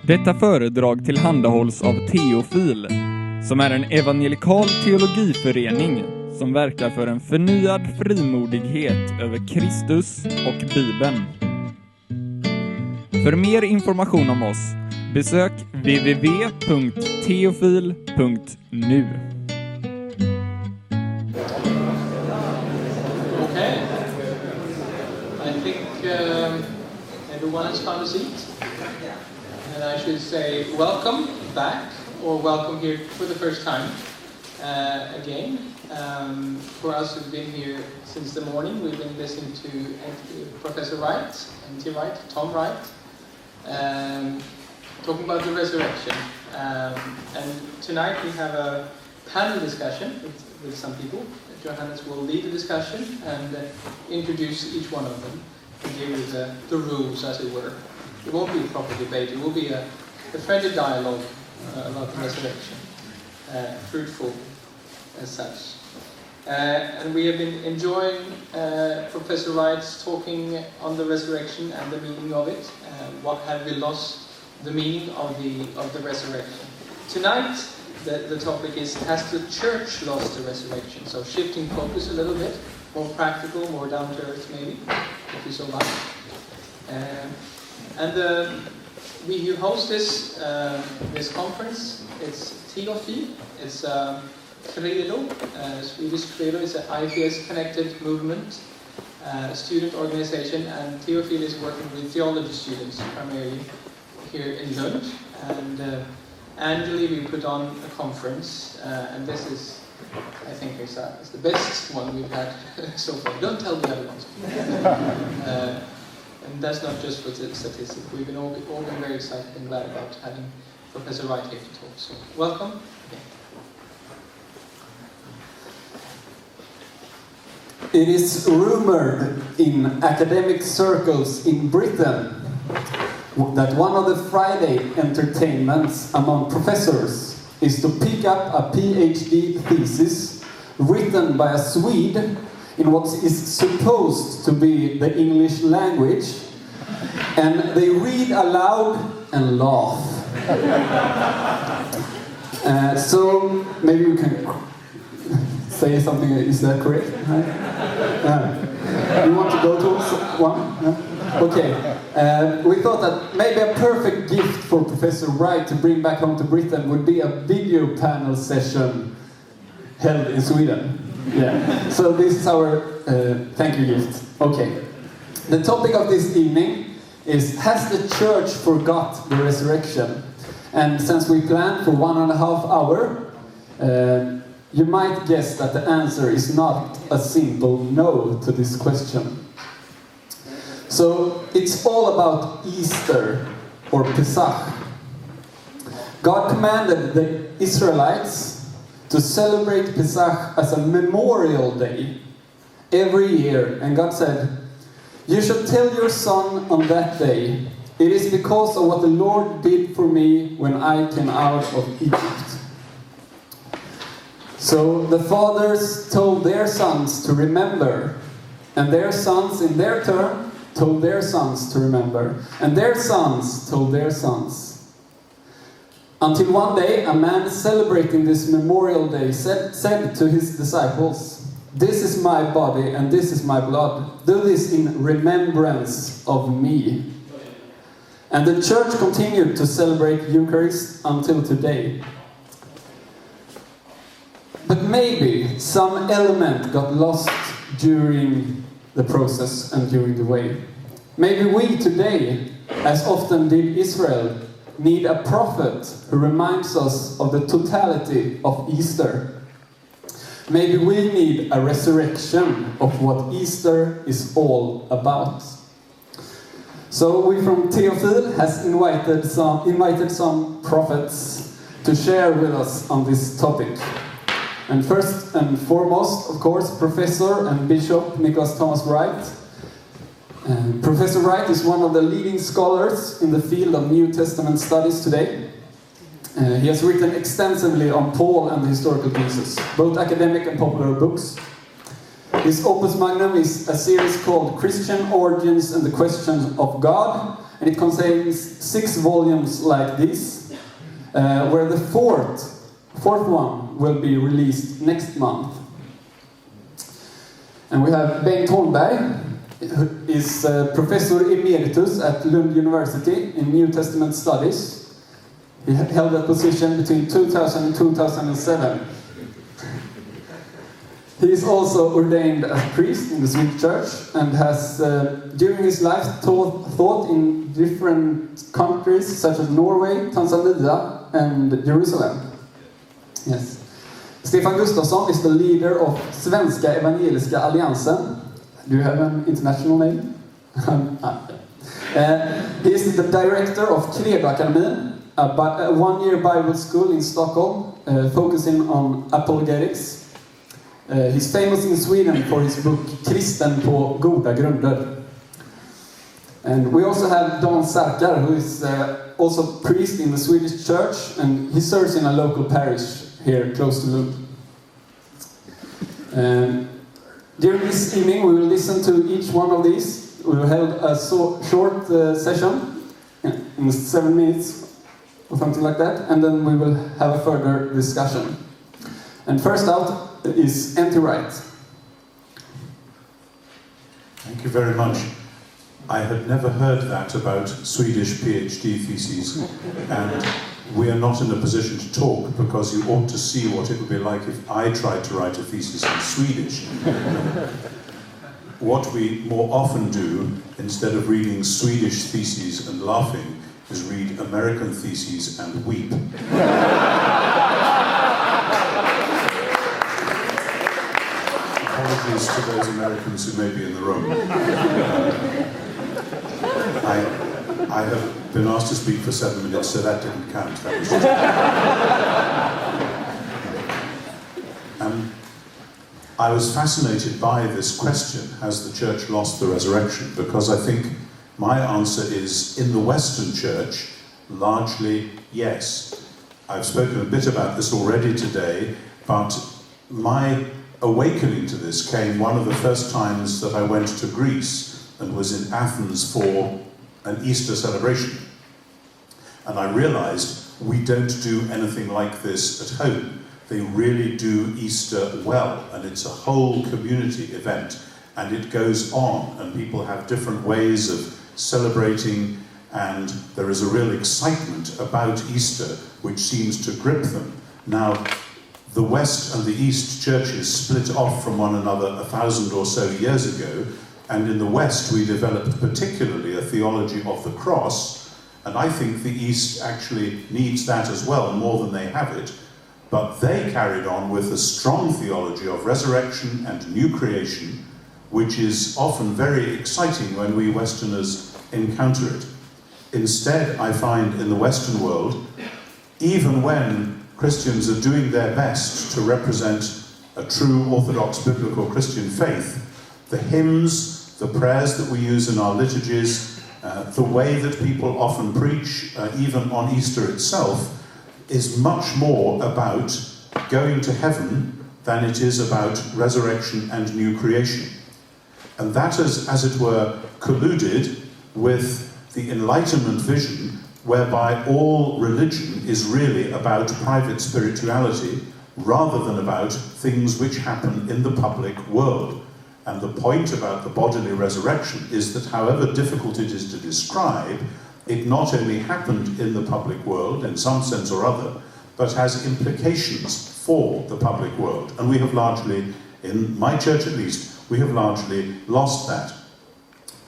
Detta föredrag tillhandahålls av Theofil, som är en evangelikal teologiförening som verkar för en förnyad frimodighet över Kristus och Bibeln. För mer information om oss, besök www.theofil.nu. Okay. I think everyone has found a seat. And I should say welcome back, or welcome here for the first time again. For us who've been here since the morning, we've been listening to Professor Wright, N.T Wright, Tom Wright, talking about the resurrection. And tonight we have a panel discussion with some people. Johannes will lead the discussion and introduce each one of them and give you the rules, as it were. It won't be a proper debate, it will be a friendly dialogue about the resurrection, fruitful as such. And we have been enjoying Professor Wright's talking on the resurrection and the meaning of it. What have we lost the meaning of the resurrection? Tonight, the topic is, has the church lost the resurrection? So shifting focus a little bit, more practical, more down to earth maybe, if you so like. And we who host this conference, it's Theofil, it's Credo, Swedish Credo, it's an IPS connected movement, student organization, and Theofil is working with theology students primarily here in Lund. And annually we put on a conference, and this is, I think, it's the best one we've had so far. Don't tell the other ones. And that's not just for the statistics. We've been all been very excited and glad about having Professor Wright here to talk. So, welcome again. It is rumored in academic circles in Britain that one of the Friday entertainments among professors is to pick up a PhD thesis written by a Swede in what is supposed to be the English language, and they read aloud and laugh. So maybe we can say something. Is that correct? You want to go to one? Okay. We thought that maybe a perfect gift for Professor Wright to bring back home to Britain would be a video panel session held in Sweden. Yeah. So this is our thank you gift. Okay. The topic of this evening is, has the church forgot the resurrection? And since we planned for 1.5 hours, you might guess that the answer is not a simple no to this question. So it's all about Easter, or Pesach. God commanded the Israelites to celebrate Pesach as a memorial day every year. And God said, you should tell your son on that day, it is because of what the Lord did for me when I came out of Egypt. So the fathers told their sons to remember, and their sons in their turn told their sons to remember, and their sons told their sons. Until one day, a man celebrating this memorial day said to his disciples, this is my body and this is my blood. Do this in remembrance of me. And the church continued to celebrate Eucharist until today. But maybe some element got lost during the process and during the way. Maybe we today, as often did Israel, need a prophet who reminds us of the totality of Easter. Maybe we need a resurrection of what Easter is all about. So we from Theofil has invited some prophets to share with us on this topic. And first and foremost, of course, Professor and Bishop Nicholas Thomas Wright. Professor Wright is one of the leading scholars in the field of New Testament studies today. He has written extensively on Paul and the historical Jesus, both academic and popular books. His opus magnum is a series called Christian Origins and the Questions of God, and it contains 6 volumes like this, where the fourth one will be released next month. And we have Bengt Holmberg, who is Professor Emeritus at Lund University in New Testament Studies. He held that position between 2000 and 2007. He is also ordained as priest in the Swedish Church and has, during his life, taught in different countries such as Norway, Tanzania, and Jerusalem. Yes. Stefan Gustavsson is the leader of Svenska Evangeliska Alliansen. Do you have an international name? He is the director of Credo Academy, a one-year Bible school in Stockholm, focusing on apologetics. He's famous in Sweden for his book Kristen på goda grunder. And we also have Don Sarkar, who is also priest in the Swedish church, and he serves in a local parish here close to Lund. During this evening we will listen to each one of these. We will hold a short session in 7 minutes or something like that, and then we will have a further discussion. And first out is N.T Wright. Thank you very much. I had never heard that about Swedish PhD theses, and we are not in a position to talk because you ought to see what it would be like if I tried to write a thesis in Swedish. What we more often do, instead of reading Swedish theses and laughing, is read American theses and weep. Apologies to those Americans who may be in the room. I have been asked to speak for 7 minutes, so that didn't count. That was just... I was fascinated by this question, has the church lost the resurrection? Because I think my answer is, in the Western church, largely yes. I've spoken a bit about this already today, but my awakening to this came one of the first times that I went to Greece and was in Athens for an Easter celebration. And I realized we don't do anything like this at home. They really do Easter well, and it's a whole community event, and it goes on, and people have different ways of celebrating, and there is a real excitement about Easter which seems to grip them. Now, the West and the East churches split off from one another 1,000 or so years ago, and in the West we developed particularly a theology of the cross, and I think the East actually needs that as well, more than they have it, but they carried on with a strong theology of resurrection and new creation, which is often very exciting when we Westerners encounter it. Instead, I find in the Western world, even when Christians are doing their best to represent a true Orthodox biblical Christian faith, the hymns, the prayers that we use in our liturgies, the way that people often preach, even on Easter itself, is much more about going to heaven than it is about resurrection and new creation. And that is, as it were, colluded with the Enlightenment vision, whereby all religion is really about private spirituality rather than about things which happen in the public world. And the point about the bodily resurrection is that however difficult it is to describe, it not only happened in the public world in some sense or other, but has implications for the public world. And we have largely, in my church at least, we have largely lost that.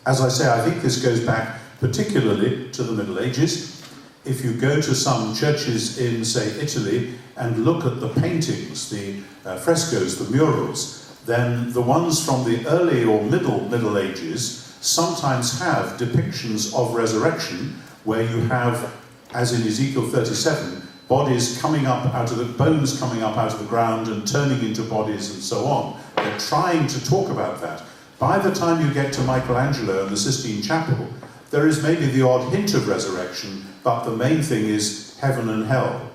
As I say, I think this goes back particularly to the Middle Ages. If you go to some churches in, say, Italy, and look at the paintings, the frescoes, the murals, then the ones from the early or Middle Ages sometimes have depictions of resurrection, where you have, as in Ezekiel 37, bodies coming up out of the bones coming up out of the ground and turning into bodies and so on. They're trying to talk about that. By the time you get to Michelangelo and the Sistine Chapel, there is maybe the odd hint of resurrection, but the main thing is heaven and hell.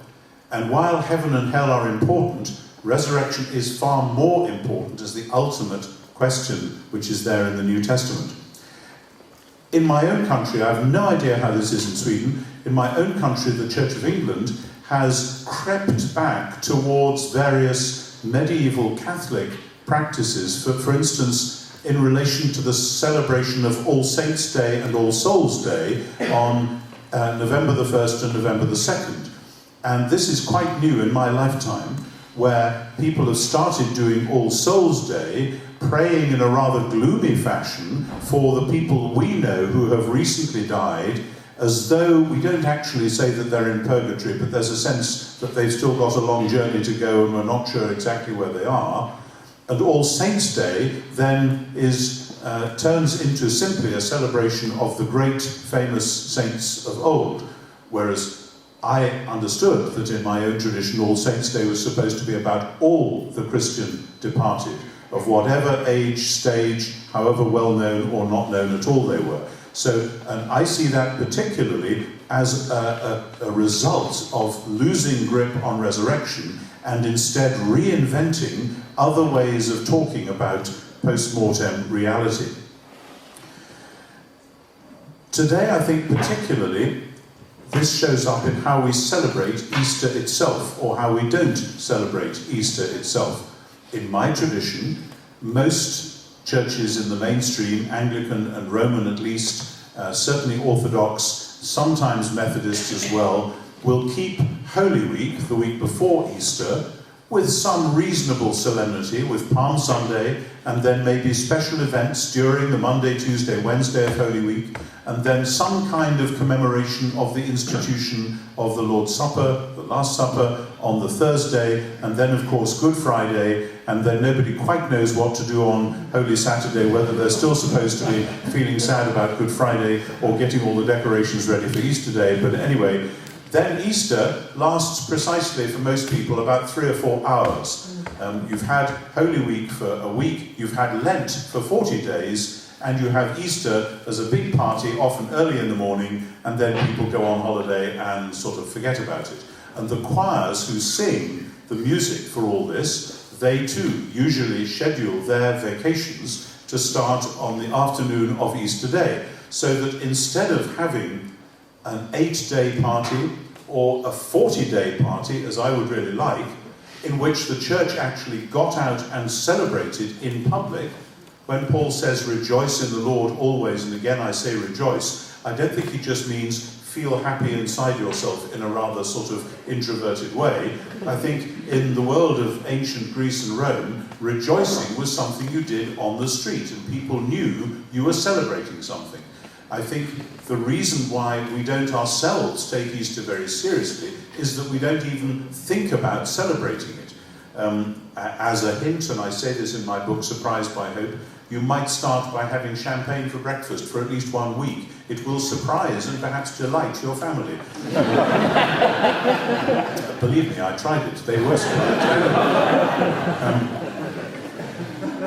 And while heaven and hell are important, resurrection is far more important as the ultimate question which is there in the New Testament. In my own country, I have no idea how this is in Sweden, in my own country, the Church of England has crept back towards various medieval Catholic practices. For instance, in relation to the celebration of All Saints' Day and All Souls' Day on November the 1st and November the 2nd. And this is quite new in my lifetime, where people have started doing All Souls' Day, praying in a rather gloomy fashion for the people we know who have recently died, as though we don't actually say that they're in purgatory, but there's a sense that they've still got a long journey to go and we're not sure exactly where they are. And All Saints' Day then turns into simply a celebration of the great famous saints of old, whereas I understood that in my own tradition All Saints' Day was supposed to be about all the Christian departed, of whatever age, stage, however well known or not known at all they were. So, and I see that particularly as a result of losing grip on resurrection and instead reinventing other ways of talking about post-mortem reality. Today, I think particularly, this shows up in how we celebrate Easter itself, or how we don't celebrate Easter itself. In my tradition, most churches in the mainstream, Anglican and Roman at least, certainly Orthodox, sometimes Methodist as well, will keep Holy Week, the week before Easter, with some reasonable solemnity, with Palm Sunday, and then maybe special events during the Monday, Tuesday, Wednesday of Holy Week, and then some kind of commemoration of the institution of the Lord's Supper, the Last Supper, on the Thursday, and then of course Good Friday, and then nobody quite knows what to do on Holy Saturday, whether they're still supposed to be feeling sad about Good Friday or getting all the decorations ready for Easter Day, but anyway, then Easter lasts precisely for most people about 3 or 4 hours. You've had Holy Week for a week, you've had Lent for 40 days, and you have Easter as a big party, often early in the morning, and then people go on holiday and sort of forget about it. And the choirs who sing the music for all this, they too usually schedule their vacations to start on the afternoon of Easter Day, so that instead of having an 8-day party or a 40-day party, as I would really like, in which the church actually got out and celebrated in public. When Paul says rejoice in the Lord always, and again I say rejoice, I don't think he just means feel happy inside yourself in a rather sort of introverted way. I think in the world of ancient Greece and Rome, rejoicing was something you did on the street, and people knew you were celebrating something. I think the reason why we don't ourselves take Easter very seriously is that we don't even think about celebrating it. As a hint, and I say this in my book, Surprised by Hope, you might start by having champagne for breakfast for at least 1 week. It will surprise and perhaps delight your family. Believe me, I tried it. They were surprised.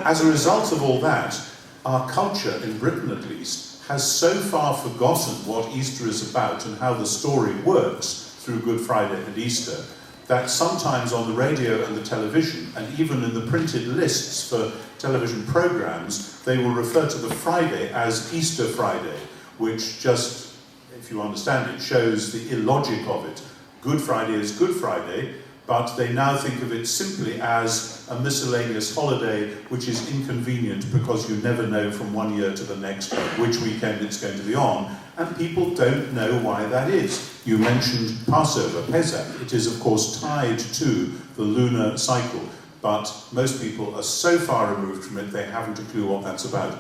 As a result of all that, our culture, in Britain at least, has so far forgotten what Easter is about and how the story works through Good Friday and Easter, that sometimes on the radio and the television, and even in the printed lists for television programs, they will refer to the Friday as Easter Friday, which just, if you understand it, shows the illogic of it. Good Friday is Good Friday, but they now think of it simply as a miscellaneous holiday which is inconvenient because you never know from one year to the next which weekend it's going to be on, and people don't know why that is. You mentioned Passover, Pesach. It is of course tied to the lunar cycle, but most people are so far removed from it they haven't a clue what that's about.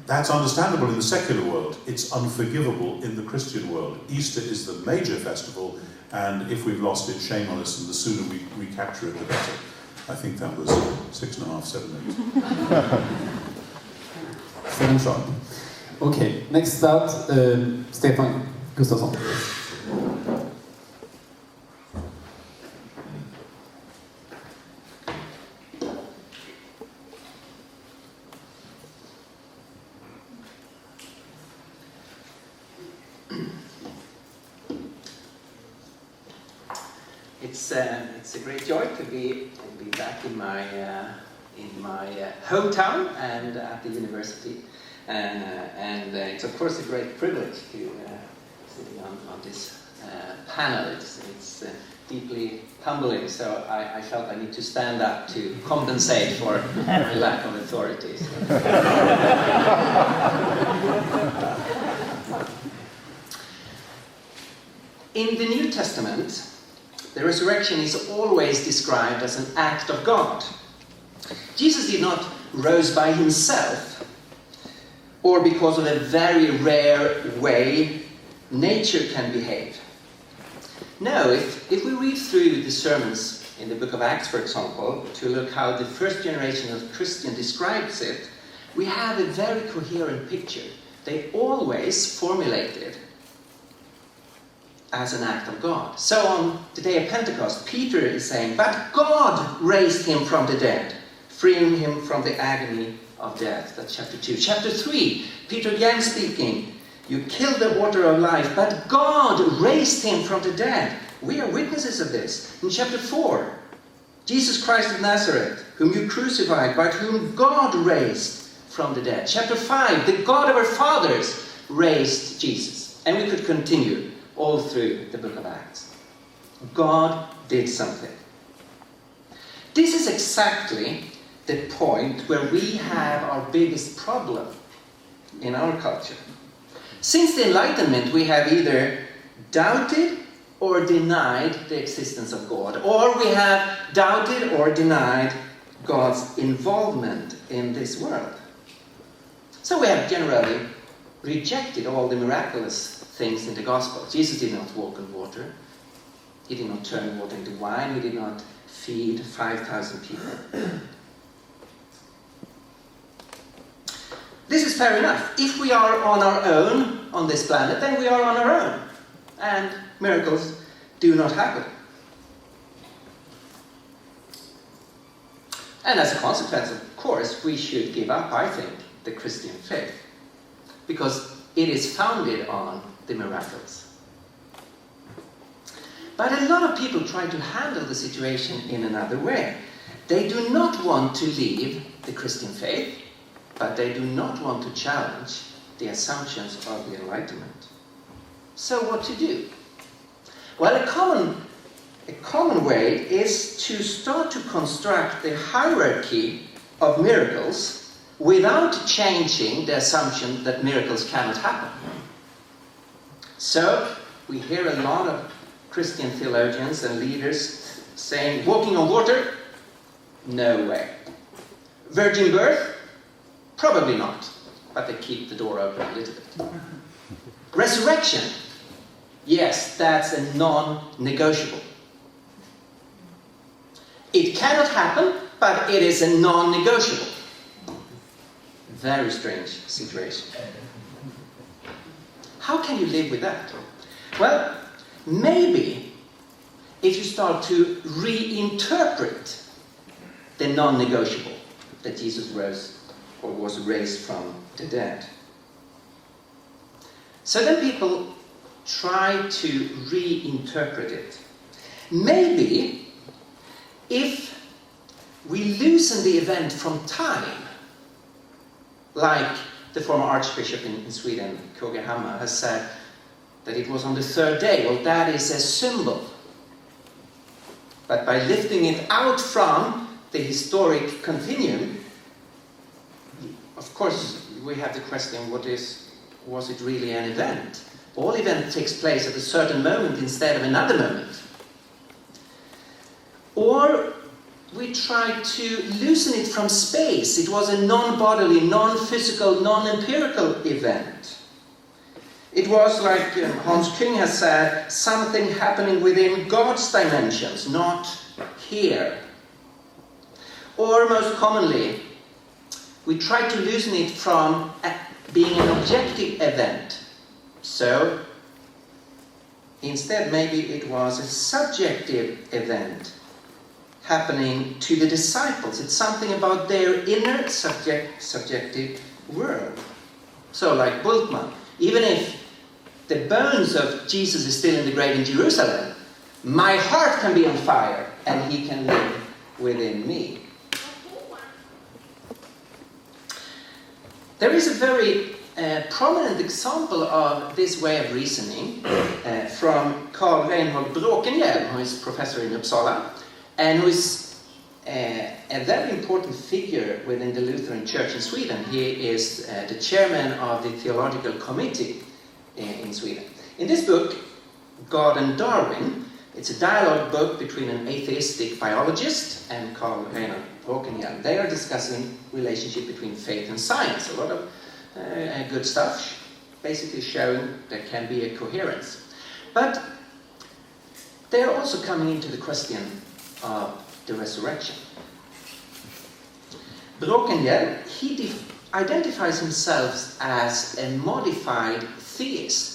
That's understandable in the secular world. It's unforgivable in the Christian world. Easter is the major festival, and if we've lost it, shame on us, and the sooner we recapture it, the better. I think that was 6.5, 7 minutes. 7 sharp. Okay, next out, Stefan Gustavsson. It's a great joy to be back in my hometown and at the university. and it's of course a great privilege to sit on this panel. It's deeply humbling, so I felt I need to stand up to compensate for my lack of authority. In the New Testament, the resurrection is always described as an act of God. Jesus did not rise by himself, or because of a very rare way nature can behave. No, if we read through the sermons in the book of Acts, for example, to look how the first generation of Christian describes it, we have a very coherent picture. They always formulated as an act of God. So on the day of Pentecost, Peter is saying, "But God raised him from the dead, freeing him from the agony of death." That's chapter 2. Chapter 3, Peter again speaking, "You killed the water of life, but God raised him from the dead." We are witnesses of this. In chapter 4, Jesus Christ of Nazareth, whom you crucified, but whom God raised from the dead. Chapter 5, the God of our fathers raised Jesus. And we could continue all through the book of Acts. God did something. This is exactly the point where we have our biggest problem in our culture. Since the Enlightenment, we have either doubted or denied the existence of God, or we have doubted or denied God's involvement in this world. So we have generally rejected all the miraculous things in the gospel. Jesus did not walk on water. He did not turn water into wine. He did not feed 5,000 people. This is fair enough. If we are on our own on this planet, then we are on our own. And miracles do not happen. And as a consequence, of course, we should give up, I think, the Christian faith. Because it is founded on the miracles. But a lot of people try to handle the situation in another way. They do not want to leave the Christian faith, but they do not want to challenge the assumptions of the Enlightenment. So what to do? Well, a common way is to start to construct the hierarchy of miracles without changing the assumption that miracles cannot happen. So, we hear a lot of Christian theologians and leaders saying, walking on water? No way. Virgin birth? Probably not. But they keep the door open a little bit. Resurrection? Yes, that's a non-negotiable. It cannot happen, but it is a non-negotiable. Very strange situation. How can you live with that? Well, maybe if you start to reinterpret the non-negotiable that Jesus rose or was raised from the dead. So then people try to reinterpret it. Maybe if we loosen the event from time, like the former Archbishop in Sweden, K.G. Hammar, has said that it was on the third day. Well, that is a symbol. But by lifting it out from the historic continuum, of course, we have the question, was it really an event? All event takes place at a certain moment instead of another moment. Or we try to loosen it from space. It was a non-bodily, non-physical, non-empirical event. It was, like Hans Küng has said, something happening within God's dimensions, not here. Or most commonly, we try to loosen it from being an objective event. So, instead, maybe it was a subjective event happening to the disciples. It's something about their inner subjective world. So, like Bultmann, even if the bones of Jesus is still in the grave in Jerusalem, my heart can be on fire and he can live within me. There is a very prominent example of this way of reasoning from Carl Reinhold Bråkenhielm, who is professor in Uppsala, and who is a very important figure within the Lutheran Church in Sweden. He is the chairman of the theological committee in Sweden. In this book, God and Darwin, it's a dialogue book between an atheistic biologist and Carl Reinhold Bråkenhielm. They are discussing relationship between faith and science. A lot of good stuff, basically showing there can be a coherence. But they are also coming into the question of the resurrection. Bråkenhielm, he identifies himself as a modified theist.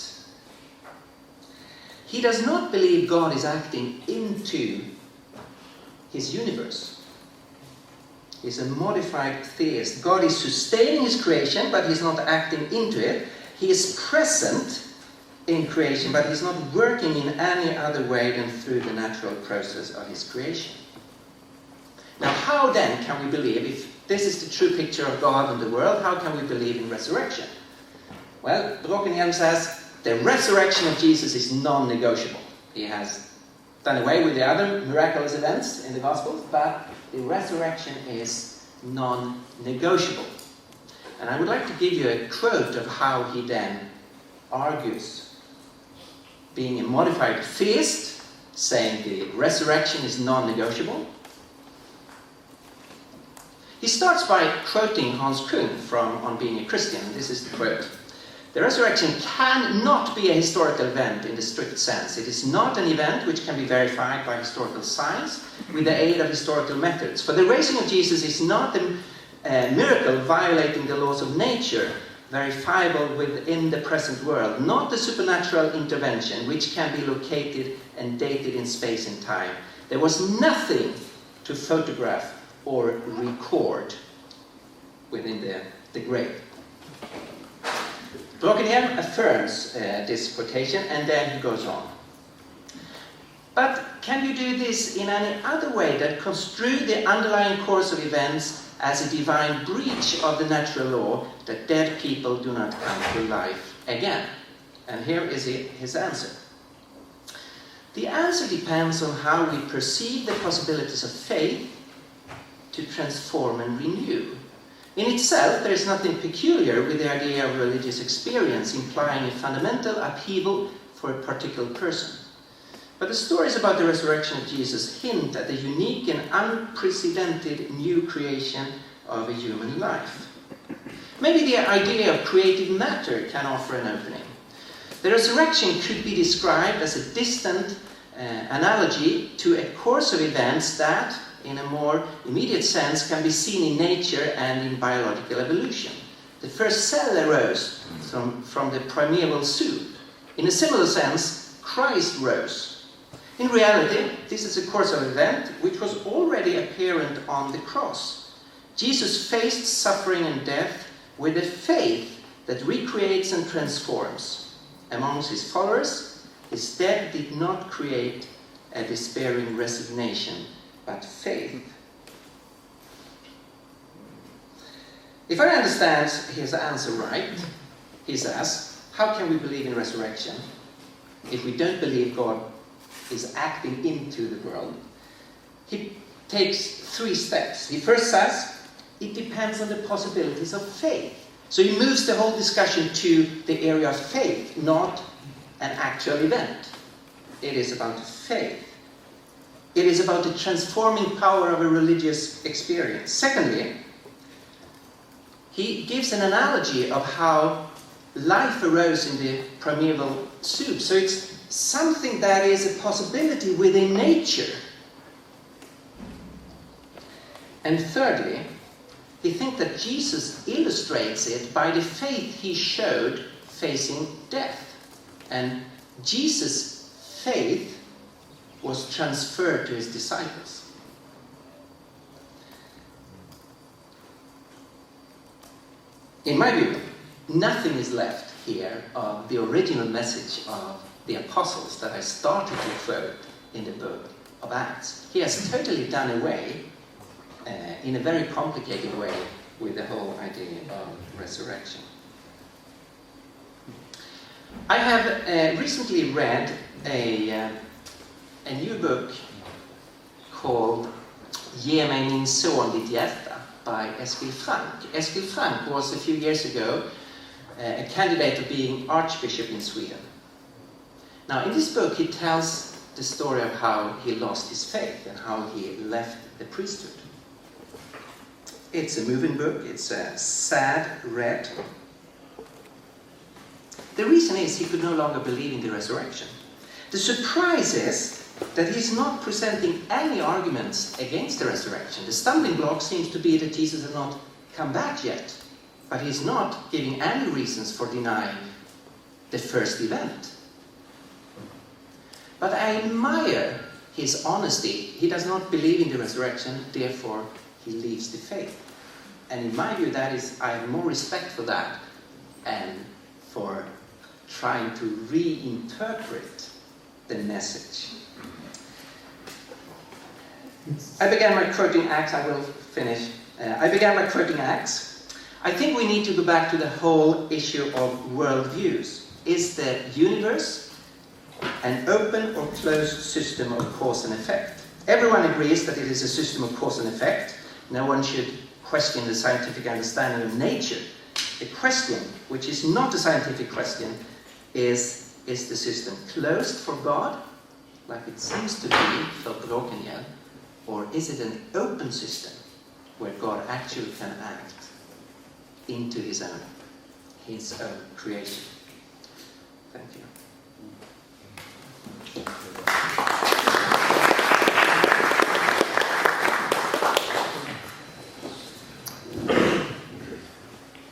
He does not believe God is acting into his universe. He's a modified theist. God is sustaining his creation, but he's not acting into it. He is present in creation, but he's not working in any other way than through the natural process of his creation. Now, how then can we believe, if this is the true picture of God and the world, how can we believe in resurrection? Well, Bråkenhielm says, the resurrection of Jesus is non-negotiable. He has done away with the other miraculous events in the Gospels, but the resurrection is non-negotiable. And I would like to give you a quote of how he then argues. Being a modified theist, saying the resurrection is non-negotiable. He starts by quoting Hans Kung from On Being a Christian. This is the quote. The resurrection cannot be a historical event in the strict sense. It is not an event which can be verified by historical science with the aid of historical methods. For the raising of Jesus is not a miracle violating the laws of nature, verifiable within the present world, not the supernatural intervention which can be located and dated in space and time. There was nothing to photograph or record within the grave. Bråkenhielm affirms this quotation, and then he goes on. But can you do this in any other way than construe the underlying course of events as a divine breach of the natural law that dead people do not come to life again? And here is his answer. The answer depends on how we perceive the possibilities of faith to transform and renew. In itself, there is nothing peculiar with the idea of religious experience implying a fundamental upheaval for a particular person. But the stories about the resurrection of Jesus hint at the unique and unprecedented new creation of a human life. Maybe the idea of creative matter can offer an opening. The resurrection could be described as a distant analogy to a course of events that, in a more immediate sense, can be seen in nature and in biological evolution. The first cell arose from the primeval soup. In a similar sense, Christ rose. In reality, this is a course of event which was already apparent on the cross. Jesus faced suffering and death with a faith that recreates and transforms. Amongst his followers, his death did not create a despairing resignation, but faith. If I understand his answer right, he says, how can we believe in resurrection if we don't believe God is acting into the world? He takes 3 steps. He first says, it depends on the possibilities of faith. So he moves the whole discussion to the area of faith, not an actual event. It is about faith. It is about the transforming power of a religious experience. Secondly, he gives an analogy of how life arose in the primeval soup. So it's something that is a possibility within nature. And thirdly, he thinks that Jesus illustrates it by the faith he showed facing death. And Jesus' faith was transferred to his disciples. In my view, nothing is left here of the original message of the apostles that I started to quote in the book of Acts. He has totally done away, in a very complicated way, with the whole idea of resurrection. I have recently read a new book called Ge mig min son ditt hjärta by Eskil Frank. Eskil Frank was a few years ago a candidate of being Archbishop in Sweden. Now in this book he tells the story of how he lost his faith and how he left the priesthood. It's a moving book, it's a sad read. The reason is he could no longer believe in the resurrection. The surprise is that he's not presenting any arguments against the resurrection. The stumbling block seems to be that Jesus has not come back yet, but he's not giving any reasons for denying the first event. But I admire his honesty. He does not believe in the resurrection, therefore he leaves the faith. And in my view, that is, I have more respect for that and for trying to reinterpret the message. I began by quoting Acts. I will finish. I began by quoting Acts. I think we need to go back to the whole issue of worldviews. Is the universe an open or closed system of cause and effect? Everyone agrees that it is a system of cause and effect. No one should question the scientific understanding of nature. The question, which is not a scientific question, is the system closed for God, like it seems to be for Brokenhiel, or is it an open system where God actually can act into his own creation? Thank you.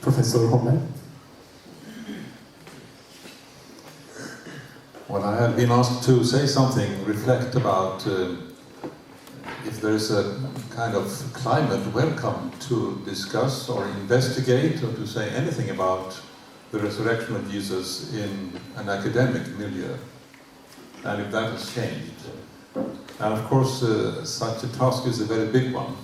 Professor Holmberg. Well, I have been asked to say something, reflect about if there is a kind of climate welcome to discuss or investigate or to say anything about the resurrection of Jesus in an academic milieu, and if that has changed. And of course, such a task is a very big one.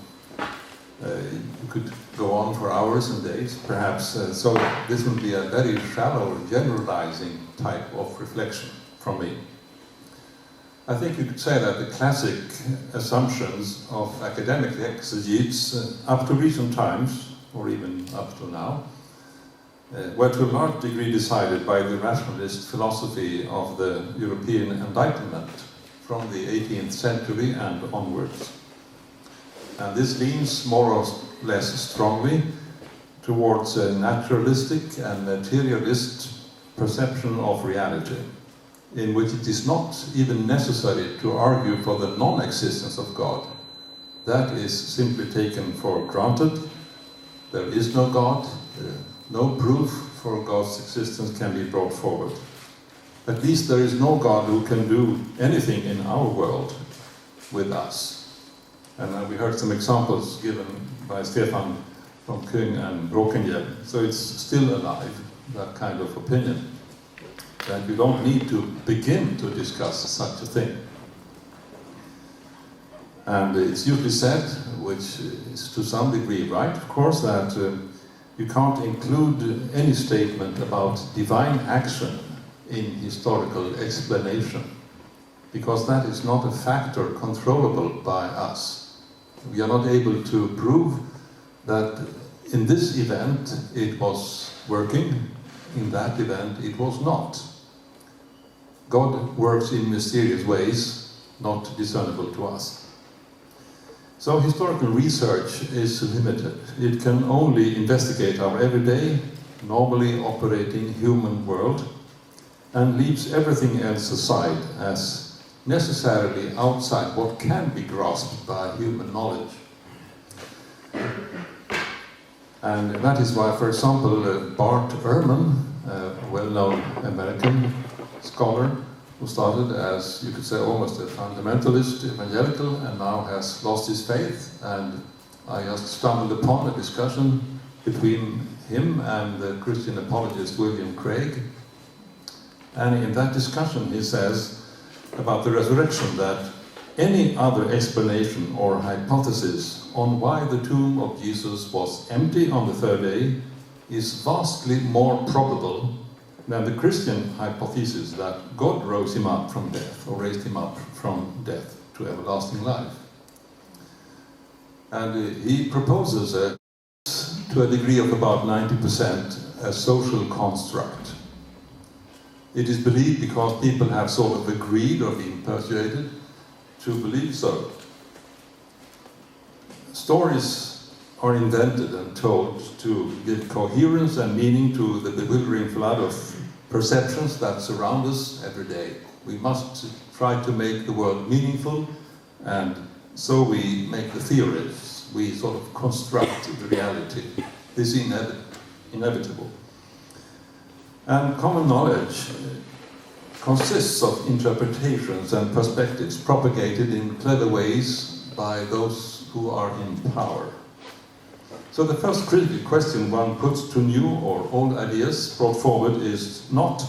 You could go on for hours and days, perhaps, so this will be a very shallow, generalizing type of reflection from me. I think you could say that the classic assumptions of academic exegetes up to recent times, or even up to now, were to a large degree decided by the rationalist philosophy of the European Enlightenment from the 18th century and onwards. And this leans more or less strongly towards a naturalistic and materialist perception of reality, in which it is not even necessary to argue for the non-existence of God. That is simply taken for granted. There is no God. No proof for God's existence can be brought forward. At least there is no God who can do anything in our world with us. And we heard some examples given by Stefan from Kung and Brokenhiel. So it's still alive, that kind of opinion. That you don't need to begin to discuss such a thing. And it's usually said, which is to some degree right, of course, that you can't include any statement about divine action in historical explanation, because that is not a factor controllable by us. We are not able to prove that in this event it was working, in that event it was not. God works in mysterious ways, not discernible to us. So historical research is limited. It can only investigate our everyday, normally operating human world, and leaves everything else aside as necessarily outside what can be grasped by human knowledge. And that is why, for example, Bart Ehrman, a well-known American scholar, who started as, you could say, almost a fundamentalist evangelical, and now has lost his faith. And I just stumbled upon a discussion between him and the Christian apologist William Craig. And in that discussion he says about the resurrection that any other explanation or hypothesis on why the tomb of Jesus was empty on the third day is vastly more probable than the Christian hypothesis that God rose him up from death, or raised him up from death to everlasting life. And he proposes to a degree of about 90% a social construct. It is believed because people have sort of agreed or been persuaded to believe so. Stories are invented and told to give coherence and meaning to the bewildering flood of perceptions that surround us every day. We must try to make the world meaningful, and so we make the theories. We sort of construct the reality. This is inevitable. And common knowledge consists of interpretations and perspectives propagated in clever ways by those who are in power. So the first critical question one puts to new or old ideas brought forward is not,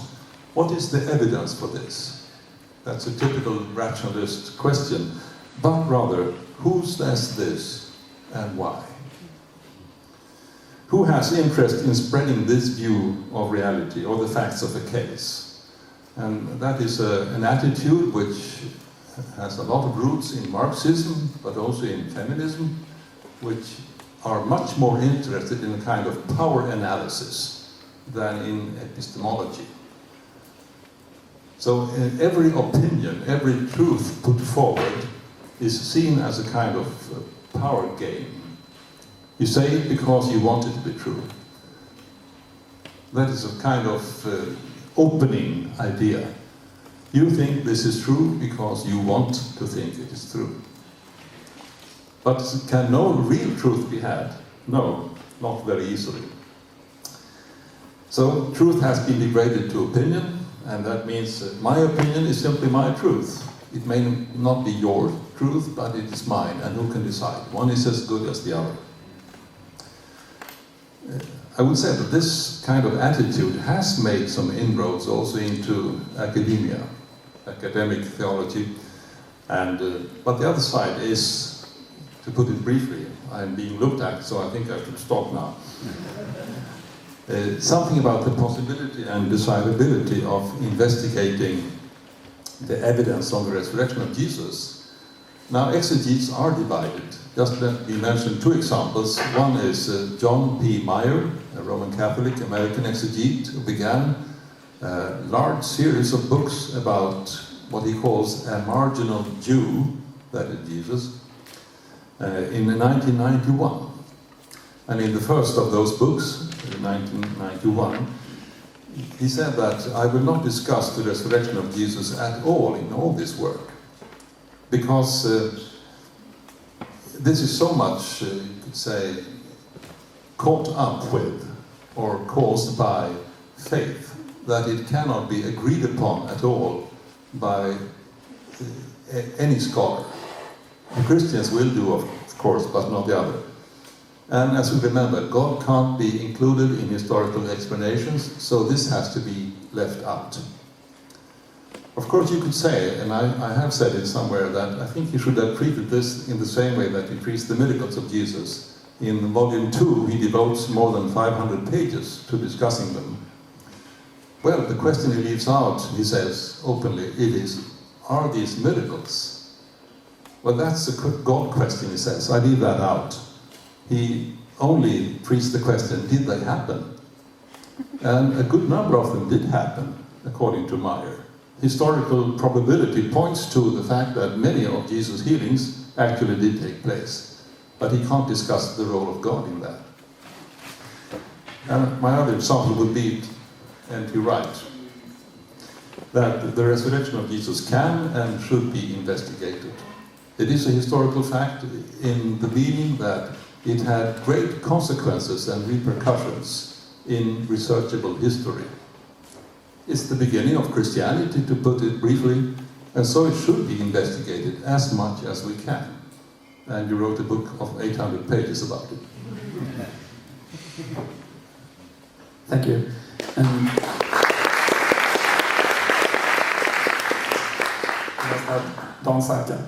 what is the evidence for this? That's a typical rationalist question, but rather, who says this and why? Who has interest in spreading this view of reality or the facts of a case? And that is an attitude which has a lot of roots in Marxism, but also in feminism, which are much more interested in a kind of power analysis than in epistemology. So every opinion, every truth put forward is seen as a kind of power game. You say it because you want it to be true. That is a kind of opening idea. You think this is true because you want to think it is true. But can no real truth be had? No, not very easily. So truth has been degraded to opinion, and that means that my opinion is simply my truth. It may not be your truth, but it is mine, and who can decide? One is as good as the other. I would say that this kind of attitude has made some inroads also into academia, academic theology, and but the other side is, to put it briefly, I'm being looked at, so I think I should stop now. Something about the possibility and desirability of investigating the evidence on the resurrection of Jesus. Now, exegetes are divided. Just let me mention two examples. One is John P. Meyer, a Roman Catholic American exegete, who began a large series of books about what he calls a marginal Jew, that is Jesus, in 1991. And in the first of those books, in 1991, he said that I will not discuss the resurrection of Jesus at all in all this work, because this is so much, you could say, caught up with or caused by faith that it cannot be agreed upon at all by any scholar. The Christians will do, of course, but not the other. And as we remember, God can't be included in historical explanations, so this has to be left out. Of course, you could say, and I have said it somewhere, that I think you should have treated this in the same way that you treat the miracles of Jesus. In volume 2, he devotes more than 500 pages to discussing them. Well, the question he leaves out, he says openly, it is, are these miracles? Well, that's a God question, he says. I leave that out. He only treats the question, did they happen? And a good number of them did happen, according to Meyer. Historical probability points to the fact that many of Jesus' healings actually did take place. But he can't discuss the role of God in that. And my other example would be N.T Wright, that the resurrection of Jesus can and should be investigated. It is a historical fact in the meaning that it had great consequences and repercussions in researchable history. It's the beginning of Christianity, to put it briefly, and so it should be investigated as much as we can. And you wrote a book of 800 pages about it. Thank you. Don Sarkar.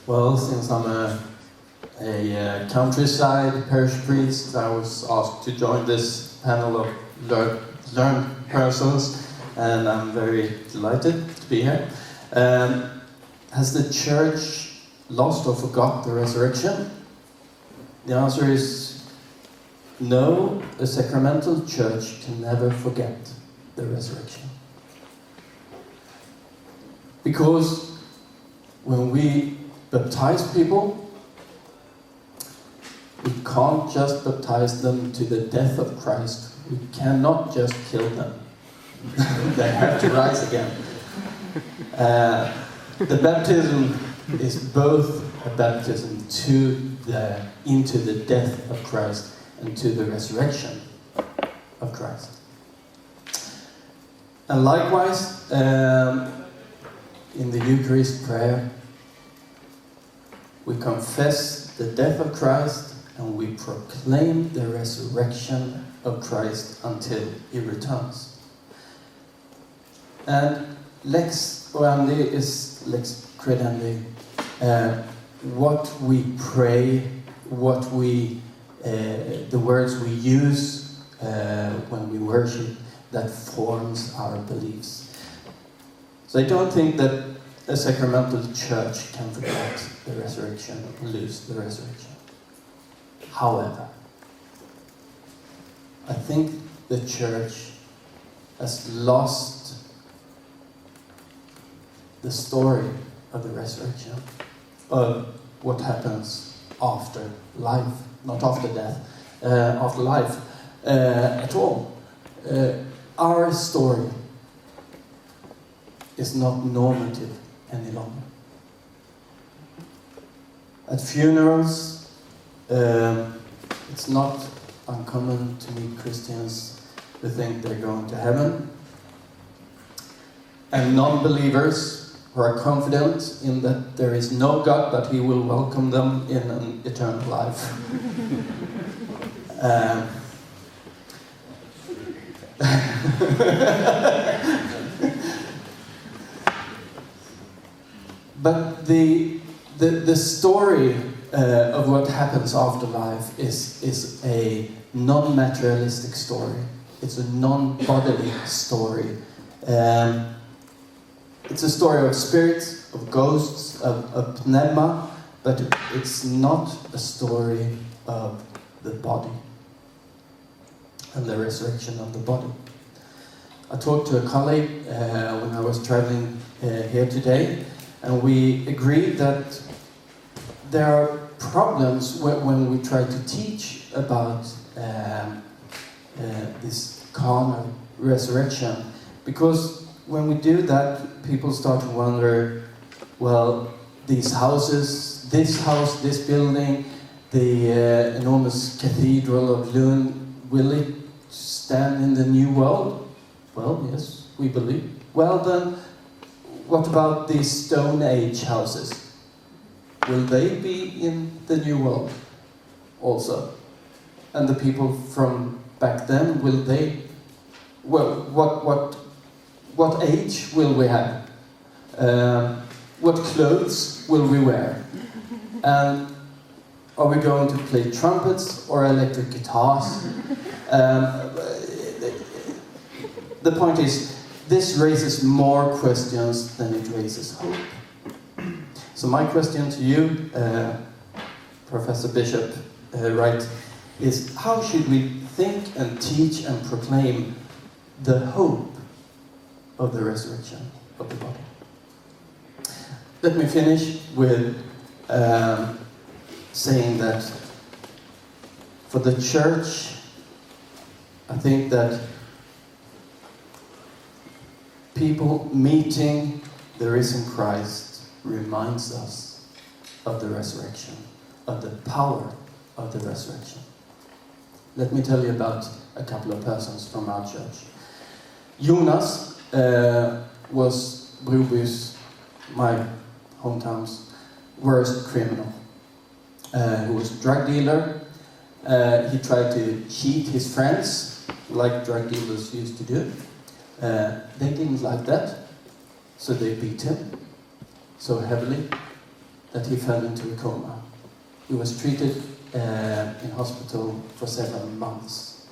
Well, since I'm a countryside parish priest, I was asked to join this panel of learned persons, and I'm very delighted to be here. Has the church lost or forgot the resurrection? The answer is no. A sacramental church can never forget the resurrection. Because when we baptize people, we can't just baptize them to the death of Christ. We cannot just kill them. They have to rise again. The baptism is both a baptism into the death of Christ and to the resurrection of Christ. And likewise, in the Eucharist prayer, we confess the death of Christ and we proclaim the resurrection of Christ until He returns. And lex orandi is lex credendi. What we pray, the words we use when we worship, that forms our beliefs. So I don't think that a sacramental church can forget the resurrection, lose the resurrection. However, I think the church has lost the story of the resurrection, of what happens after life, not after death, after life at all. Our story is not normative any longer. At funerals, it's not uncommon to meet Christians who think they're going to heaven, and non-believers who are confident in that there is no God, but He will welcome them in an eternal life. But the story of what happens after life is a non-materialistic story. It's a non-bodily story. It's a story of spirits, of ghosts, of pneuma, but it's not a story of the body and the resurrection of the body. I talked to a colleague when I was traveling here today, and we agreed that there are problems when we try to teach about this carnal resurrection, because when we do that, people start to wonder, well, these houses, this house, this building, the enormous cathedral of Lund, will it stand in the new world? Well, yes, we believe. Well then, what about these Stone Age houses? Will they be in the new world also? And the people from back then, will they? Well, what age will we have? What clothes will we wear? And are we going to play trumpets or electric guitars? The point is, this raises more questions than it raises hope. So my question to you, Professor Bishop Wright, is how should we think and teach and proclaim the hope of the resurrection of the body? Let me finish with saying that for the church, I think that people meeting the risen Christ reminds us of the resurrection, of the power of the resurrection. Let me tell you about a couple of persons from our church. Jonas was Broby's, my hometown's, worst criminal. He was a drug dealer. He tried to cheat his friends, like drug dealers used to do. They didn't like that. So they beat him so heavily that he fell into a coma. He was treated in hospital for 7 months.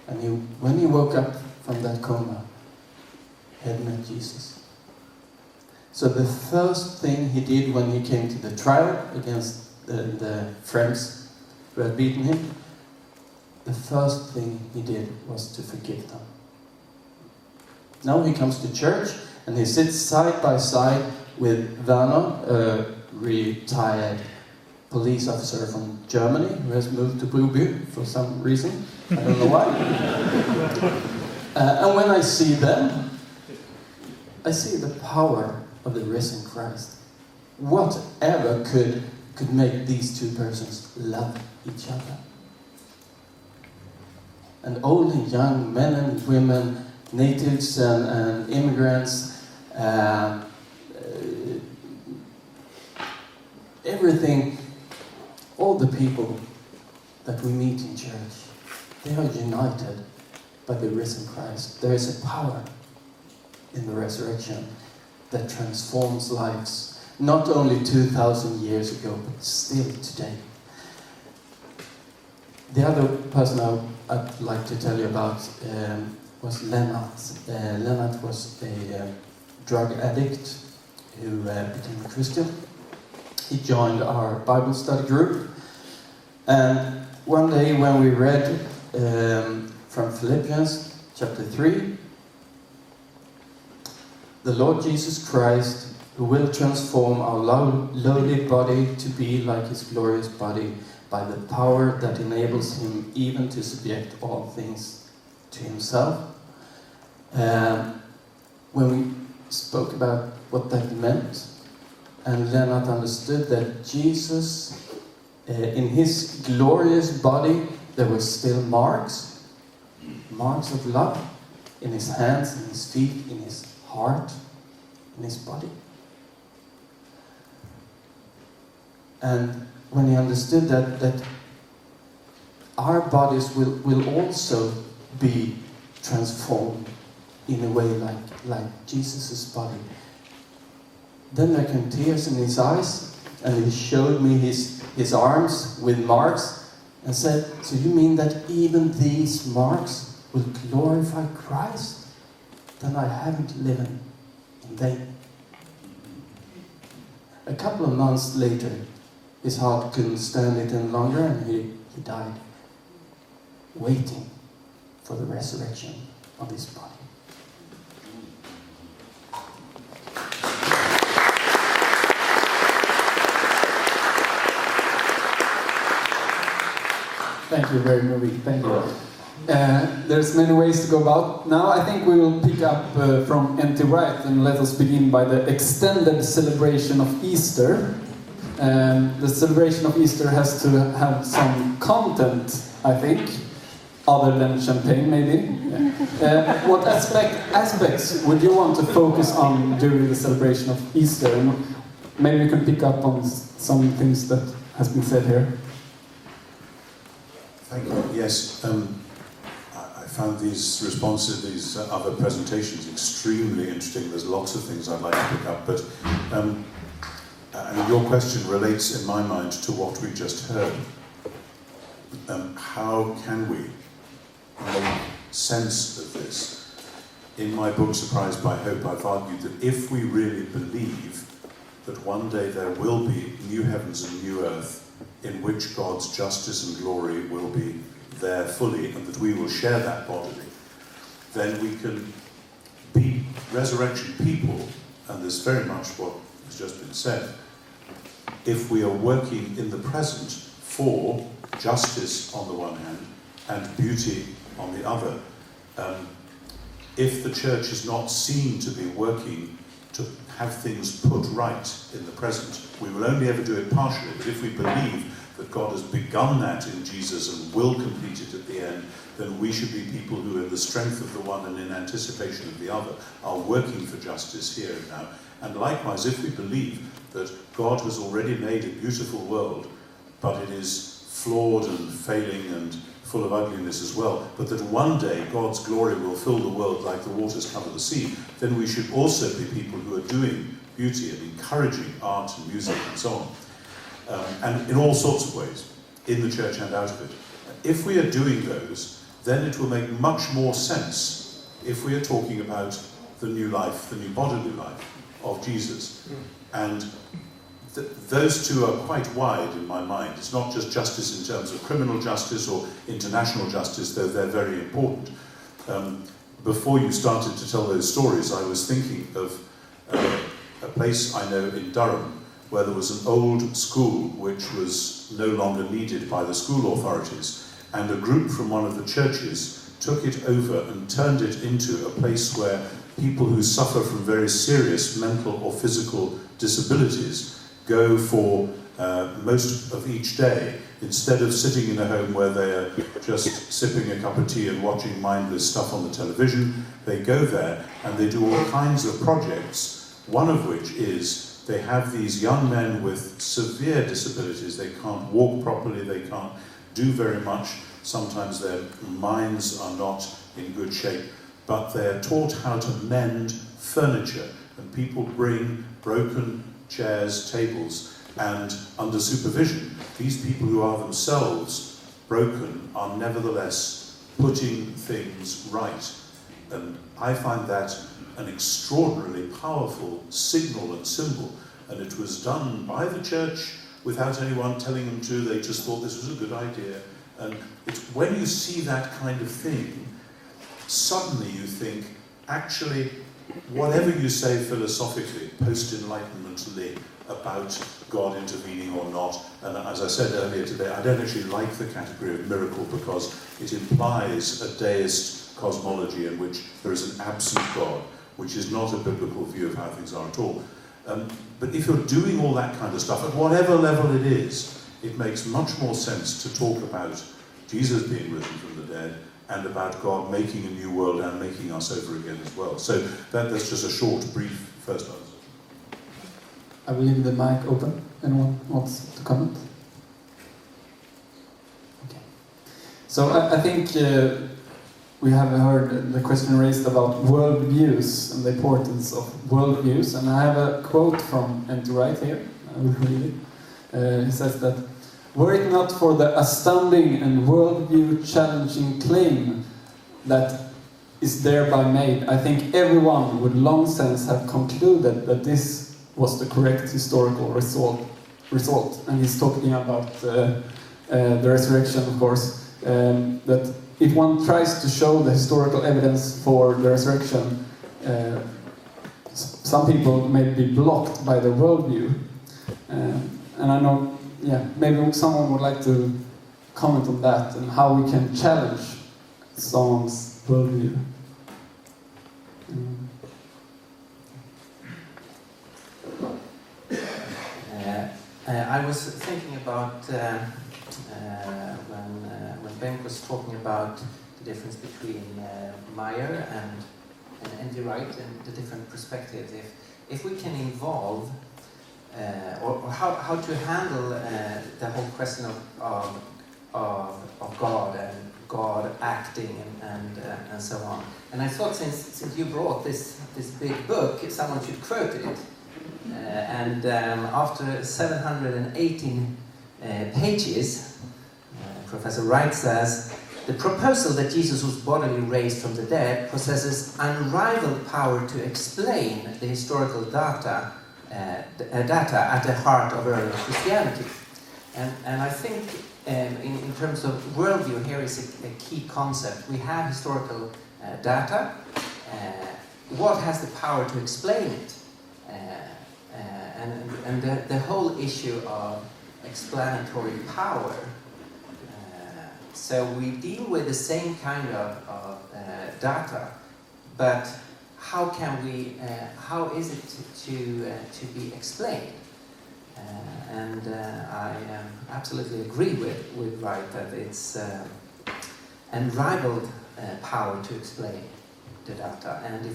And when he woke up from that coma, he had met Jesus. So the first thing he did when he came to the trial against the friends who had beaten him, the first thing he did was to forgive them. Now he comes to church and he sits side by side with Werner, a retired police officer from Germany who has moved to Broby for some reason. I don't know why. And when I see them, I see the power of the risen Christ. Whatever could make these two persons love each other. And old and young, men and women, natives and immigrants, everything, all the people that we meet in church, they are united by the risen Christ. There is a power in the resurrection that transforms lives, not only 2,000 years ago, but still today. The other person I'd like to tell you about was Lennart. Lennart was a drug addict who became a Christian. He joined our Bible study group. And one day when we read from Philippians chapter 3, the Lord Jesus Christ, who will transform our lowly body to be like his glorious body by the power that enables him even to subject all things to himself. When we spoke about what that meant, and Lennart understood that Jesus, in his glorious body, there were still marks of love in his hands, in his feet, in his heart, in his body. And when he understood that our bodies will also be transformed in a way like Jesus' body, then there came tears in his eyes, and he showed me his arms with marks and said, "So you mean that even these marks will glorify Christ? Then I haven't lived in vain." A couple of months later, his heart couldn't stand it any longer, and he died, waiting for the resurrection of his body. Thank you, very moving. Thank you. There's many ways to go about. Now I think we will pick up from N.T Wright, and let us begin by the extended celebration of Easter. The celebration of Easter has to have some content, I think, other than champagne maybe. Yeah. What aspects would you want to focus on during the celebration of Easter? And maybe we can pick up on some things that has been said here. Thank you. Yes, I found these responses, these other presentations extremely interesting. There's lots of things I'd like to pick up, but your question relates in my mind to what we just heard. How can we make sense of this? In my book, Surprised by Hope, I've argued that if we really believe that one day there will be new heavens and new earth, in which God's justice and glory will be there fully, and that we will share that bodily, then we can be resurrection people, and there's very much what has just been said. If we are working in the present for justice on the one hand, and beauty on the other, if the church is not seen to be working to have things put right in the present, we will only ever do it partially. But if we believe that God has begun that in Jesus and will complete it at the end, then we should be people who, in the strength of the one and in anticipation of the other, are working for justice here and now. And likewise, if we believe that God has already made a beautiful world, but it is flawed and failing and full of ugliness as well, but that one day God's glory will fill the world like the waters cover the sea, then we should also be people who are doing beauty and encouraging art and music and so on. And in all sorts of ways, in the church and out of it. If we are doing those, then it will make much more sense if we are talking about the new life, the new bodily life of Jesus. And those two are quite wide in my mind. It's not just justice in terms of criminal justice or international justice, though they're very important. Before you started to tell those stories, I was thinking of a place I know in Durham, where there was an old school which was no longer needed by the school authorities, and a group from one of the churches took it over and turned it into a place where people who suffer from very serious mental or physical disabilities go for most of each day, instead of sitting in a home where they are just sipping a cup of tea and watching mindless stuff on the television. They go there and they do all kinds of projects, one of which is they have these young men with severe disabilities. They can't walk properly, they can't do very much. Sometimes their minds are not in good shape, but they're taught how to mend furniture. And people bring broken chairs, tables, and under supervision, these people who are themselves broken are nevertheless putting things right. And I find that an extraordinarily powerful signal and symbol, and it was done by the church without anyone telling them to. They just thought this was a good idea. And it's when you see that kind of thing, suddenly you think, actually, whatever you say philosophically, post-enlightenmentally, about God intervening or not, and as I said earlier today, I don't actually like the category of miracle because it implies a deist cosmology in which there is an absent God, which is not a biblical view of how things are at all. But if you're doing all that kind of stuff, at whatever level it is, it makes much more sense to talk about Jesus being risen from the dead and about God making a new world and making us over again as well. So that's just a short, brief first answer. I will leave the mic open. Anyone wants to comment? Okay. So I think we have heard the question raised about worldviews and the importance of worldviews, and I have a quote from N.T Wright here. I will read it. He says that, "Were it not for the astounding and worldview-challenging claim that is thereby made, I think everyone would long since have concluded that this was the correct historical result." And he's talking about the resurrection, of course, that if one tries to show the historical evidence for the resurrection, some people may be blocked by the worldview. And I know, maybe someone would like to comment on that and how we can challenge someone's worldview. I was thinking about when Bengt was talking about the difference between Meyer and N.T Wright and the different perspectives. If we can involve or how to handle the whole question of God and God acting and so on. And I thought since you brought this big book, someone should quote it. After 718 pages, Professor Wright says, "The proposal that Jesus was bodily raised from the dead possesses unrivaled power to explain the historical data at the heart of early Christianity." And I think in terms of worldview, here is a key concept. We have historical data. What has the power to explain it? And the whole issue of explanatory power. So we deal with the same kind of data, but how can we? How is it to be explained? I absolutely agree with Wright that it's unrivaled power to explain the data. And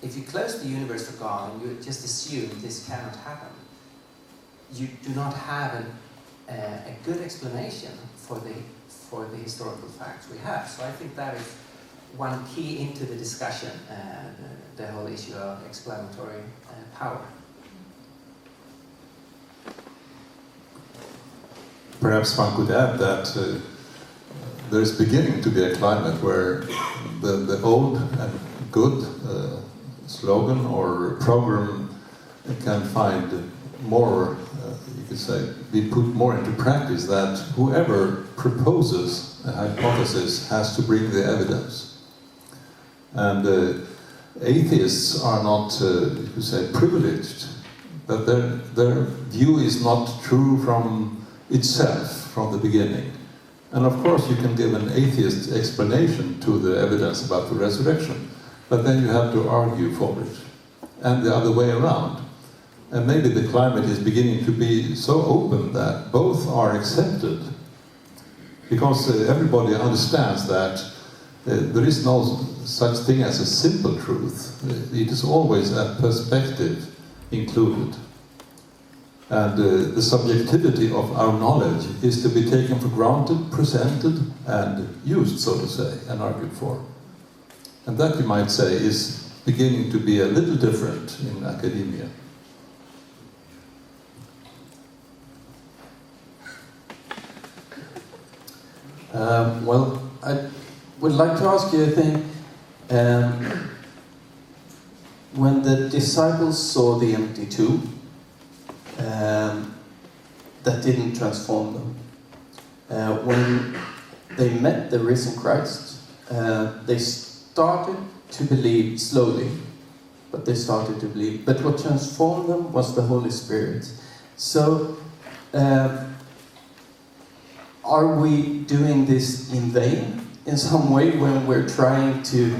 if you close the universe for God and you just assume this cannot happen, you do not have a good explanation for the historical facts we have. So I think that is one key into the discussion, the whole issue of explanatory power. Perhaps one could add that there is beginning to be a climate where the old and good slogan or program can find more, you could say, be put more into practice, that whoever proposes a hypothesis has to bring the evidence. And atheists are not, you could say, privileged, but their view is not true from itself, from the beginning. And of course you can give an atheist explanation to the evidence about the resurrection, but then you have to argue for it, and the other way around. And maybe the climate is beginning to be so open that both are accepted, because everybody understands that there is no such thing as a simple truth. It is always a perspective included. And the subjectivity of our knowledge is to be taken for granted, presented, and used, so to say, and argued for. And that, you might say, is beginning to be a little different in academia. Well, I would like to ask you a thing. When the disciples saw the empty tomb, that didn't transform them. When they met the risen Christ, they started to believe slowly, but they started to believe. But what transformed them was the Holy Spirit. So, are we doing this in vain in some way when we're trying to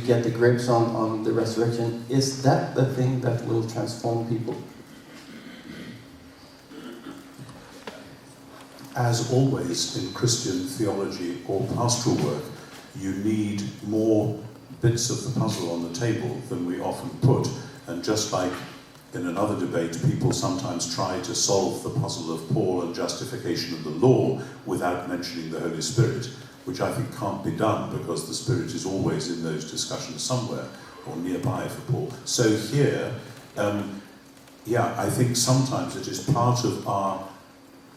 get the grips on the resurrection? Is that the thing that will transform people? As always in Christian theology or pastoral work, you need more bits of the puzzle on the table than we often put. And just like in another debate, people sometimes try to solve the puzzle of Paul and justification of the law without mentioning the Holy Spirit, which I think can't be done because the Spirit is always in those discussions somewhere or nearby for Paul. So here, I think sometimes it is part of our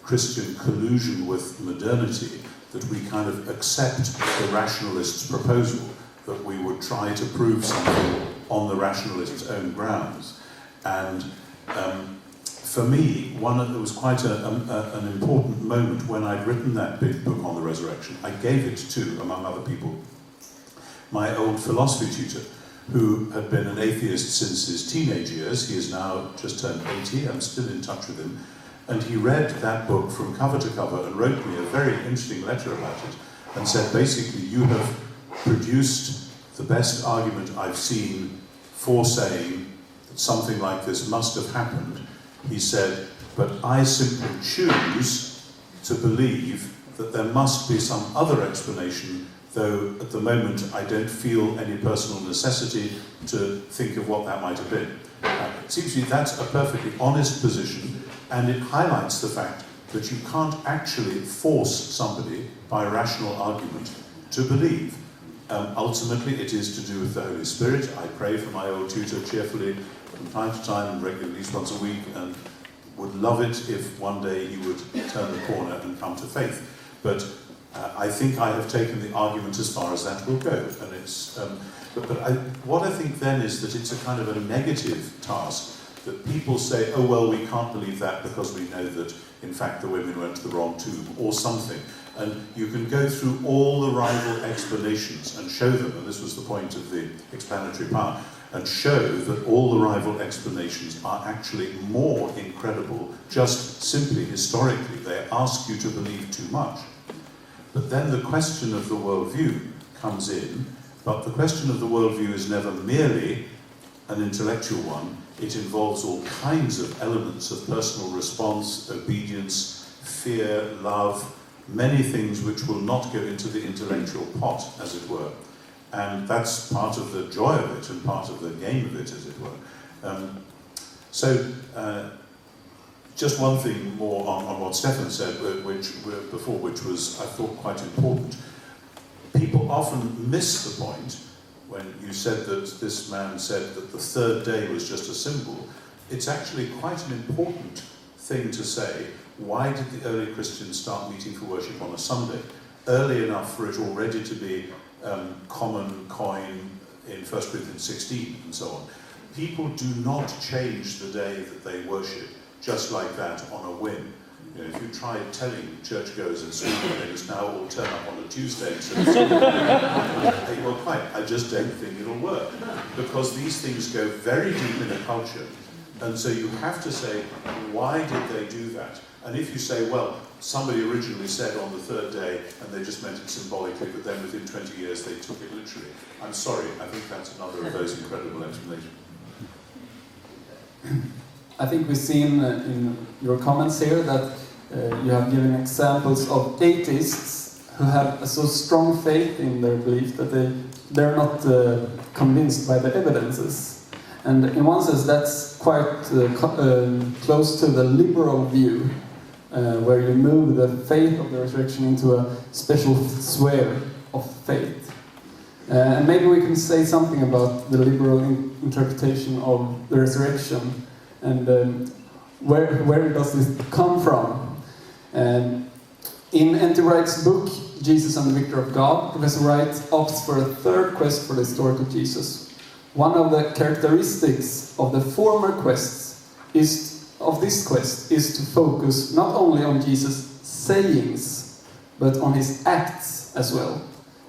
Christian collusion with modernity that we kind of accept the rationalist's proposal that we would try to prove something on the rationalist's own grounds. And for me, there was quite an important moment when I'd written that big book on the resurrection. I gave it to, among other people, my old philosophy tutor, who had been an atheist since his teenage years. He is now just turned 80. I'm still in touch with him. And he read that book from cover to cover and wrote me a very interesting letter about it and said, basically, you have produced the best argument I've seen for saying that something like this must have happened. He said, but I simply choose to believe that there must be some other explanation, though at the moment I don't feel any personal necessity to think of what that might have been. It seems to me that's a perfectly honest position, and it highlights the fact that you can't actually force somebody by rational argument to believe. Ultimately, it is to do with the Holy Spirit. I pray for my old tutor cheerfully from time to time, and regularly, at least once a week, and would love it if one day he would turn the corner and come to faith. But I think I have taken the argument as far as that will go. And it's, what I think then is that it's a kind of a negative task, that people say, oh, well, we can't believe that because we know that, in fact, the women went to the wrong tomb, or something. And you can go through all the rival explanations and show them, and this was the point of the explanatory power, and show that all the rival explanations are actually more incredible, just simply historically. They ask you to believe too much. But then the question of the worldview comes in, but the question of the worldview is never merely an intellectual one. It involves all kinds of elements of personal response, obedience, fear, love, many things which will not go into the intellectual pot, as it were. And that's part of the joy of it and part of the game of it, as it were. Just one thing more on what Stefan said, which was, I thought, quite important. People often miss the point when you said that this man said that the third day was just a symbol. It's actually quite an important thing to say. Why did the early Christians start meeting for worship on a Sunday? Early enough for it already to be common coin in 1 Corinthians 16 and so on. People do not change the day that they worship just like that on a whim. You know, if you tried telling churchgoers in Sweden they must now all turn up on a Tuesday instead of Sunday, well, quite, I just don't think it'll work. Because these things go very deep in a culture, and so you have to say, why did they do that? And if you say, well, somebody originally said on the third day, and they just meant it symbolically, but then within 20 years they took it literally, I'm sorry, I think that's another of those incredible explanations. I think we've seen in your comments here that you have given examples of atheists who have a so strong faith in their belief that they're not convinced by the evidences. And in one sense that's quite close to the liberal view, where you move the faith of the resurrection into a special sphere of faith. And maybe we can say something about the liberal interpretation of the resurrection, and where does this come from? In N.T Wright's book, Jesus and the Victory of God, Professor Wright opts for a third quest for the historical Jesus. One of the characteristics of the former quests is to focus not only on Jesus' sayings, but on his acts as well.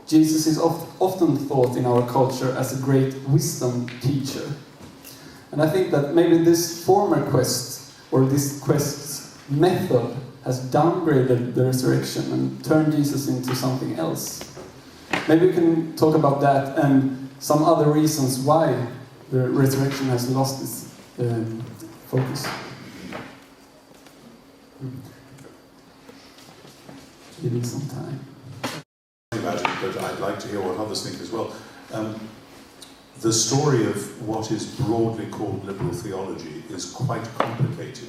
Jesus is often thought in our culture as a great wisdom teacher. And I think that maybe this former quest, or this quest's method, has downgraded the resurrection and turned Jesus into something else. Maybe we can talk about that and some other reasons why the resurrection has lost its focus. Give me some time. About it, but I'd like to hear what others think as well. The story of what is broadly called liberal theology is quite complicated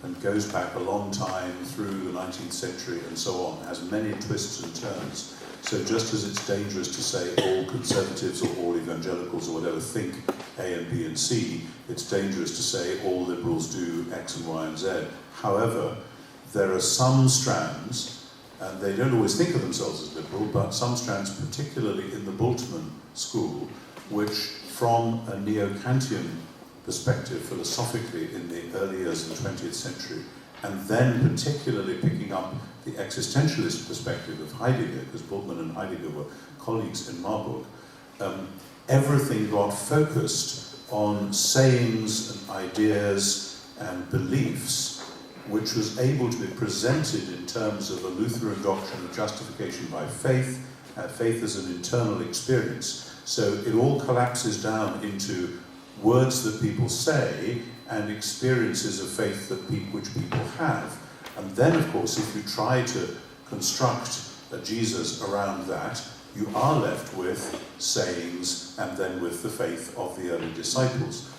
and goes back a long time through the 19th century and so on, has many twists and turns. So just as it's dangerous to say all conservatives or all evangelicals or whatever think A and B and C, it's dangerous to say all liberals do X and Y and Z. However, there are some strands, and they don't always think of themselves as liberal, but some strands, particularly in the Bultmann school, which from a neo-Kantian perspective philosophically in the early years of the 20th century, and then particularly picking up the existentialist perspective of Heidegger, because Bultmann and Heidegger were colleagues in Marburg, everything got focused on sayings and ideas and beliefs, which was able to be presented in terms of a Lutheran doctrine of justification by faith, faith as an internal experience. So it all collapses down into words that people say and experiences of faith that which people have. And then, of course, if you try to construct a Jesus around that, you are left with sayings and then with the faith of the early disciples.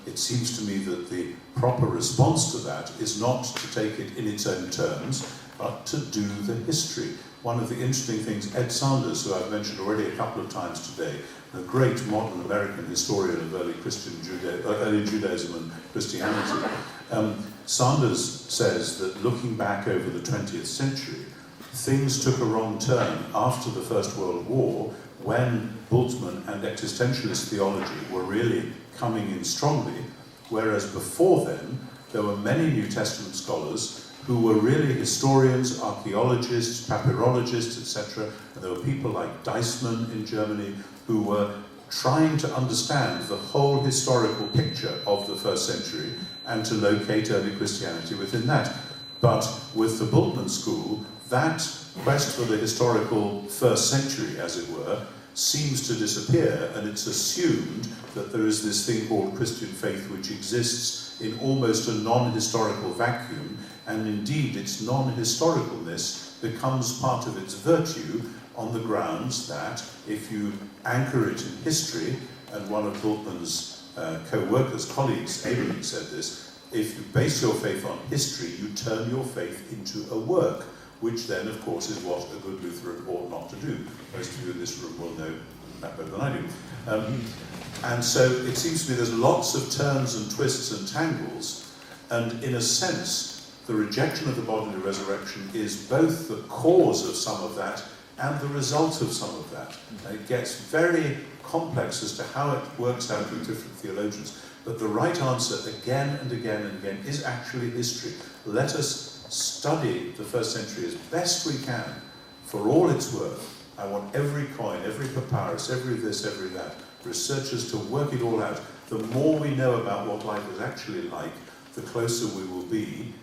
It seems to me that the proper response to that is not to take it in its own terms, but to do the history. One of the interesting things, Ed Sanders, who I've mentioned already a couple of times today, a great modern American historian of early Judaism and Christianity, Sanders says that looking back over the 20th century, things took a wrong turn after the First World War, when Bultmann and existentialist theology were really coming in strongly, whereas before then, there were many New Testament scholars who were really historians, archaeologists, papyrologists, etc. And there were people like Deismann in Germany who were trying to understand the whole historical picture of the first century and to locate early Christianity within that. But with the Bultmann school, that quest for the historical first century, as it were, seems to disappear, and it's assumed that there is this thing called Christian faith which exists in almost a non-historical vacuum, and indeed its non-historicalness becomes part of its virtue on the grounds that if you anchor it in history, and one of Bultmann's co-workers, colleagues, Abraham said this, If you base your faith on history, you turn your faith into a work, which then, of course, is what a good Lutheran ought not to do. Most of you in this room will know that better than I do. And so it seems to me there's lots of turns and twists and tangles, and in a sense, the rejection of the bodily resurrection is both the cause of some of that and the result of some of that. And it gets very complex as to how it works out with different theologians. But the right answer again and again and again is actually history. Let us study the first century as best we can for all it's worth. I want every coin, every papyrus, every this, every that, researchers to work it all out. The more we know about what life is actually like, the closer we will be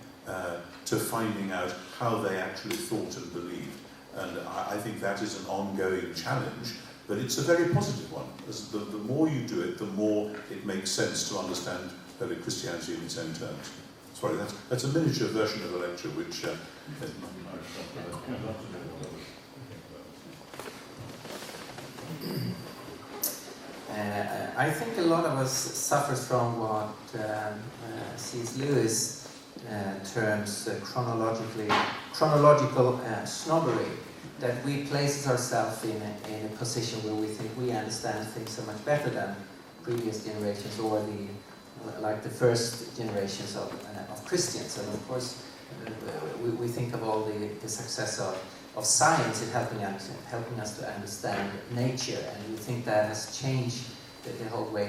to finding out how they actually thought and believed. And I think that is an ongoing challenge, but it's a very positive one. As the more you do it, the more it makes sense to understand early Christianity in its own terms. Sorry, that's a miniature version of a lecture, which... I think a lot of us suffers from what C.S. Lewis terms chronological snobbery, that we place ourselves in a position where we think we understand things so much better than previous generations or the first generations of Christians. And of course, we think of all the success of science in helping us to understand nature, and we think that has changed the whole way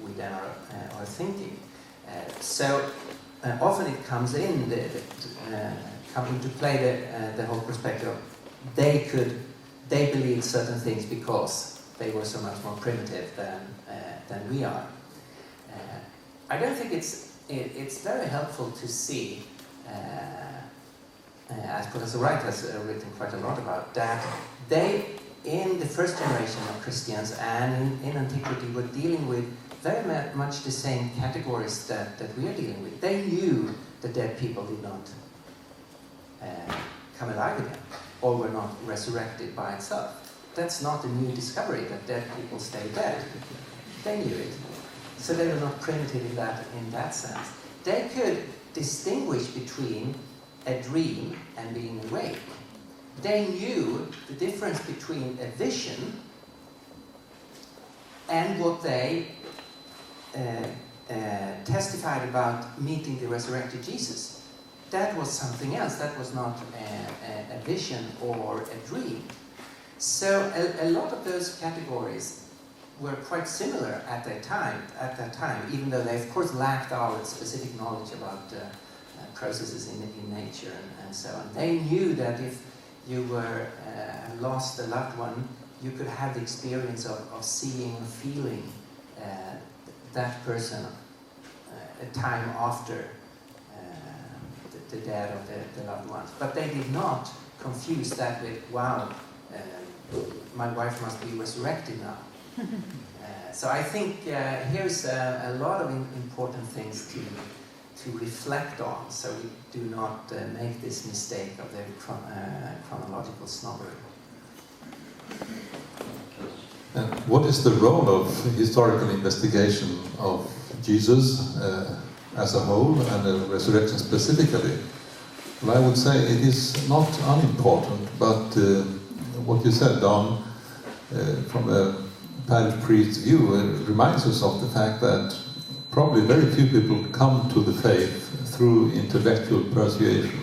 we then are thinking. So often it comes into play the whole perspective of they believed certain things because they were so much more primitive than we are. I don't think it's very helpful to see, as Professor Wright has written quite a lot about, that they, in the first generation of Christians and in antiquity, were dealing with very much the same categories that we are dealing with. They knew that dead people did not come alive again, or were not resurrected by itself. That's not a new discovery, that dead people stay dead. They knew it. So they were not primitive in that sense. They could distinguish between a dream and being awake. They knew the difference between a vision and what they testified about meeting the resurrected Jesus. That was something else. That was not a vision or a dream. So a lot of those categories were quite similar at that time, even though they of course lacked our specific knowledge about processes in nature and so on. They knew that if you were lost a loved one, you could have the experience of seeing and feeling that person a time after the death of the loved ones. But they did not confuse that with, wow, my wife must be resurrected now. So I think here's a lot of important things to reflect on, so we do not make this mistake of the chronological snobbery. And what is the role of historical investigation of Jesus as a whole and the resurrection specifically? Well, I would say it is not unimportant, but what you said, Don, from a parish priest's view, it reminds us of the fact that probably very few people come to the faith through intellectual persuasion.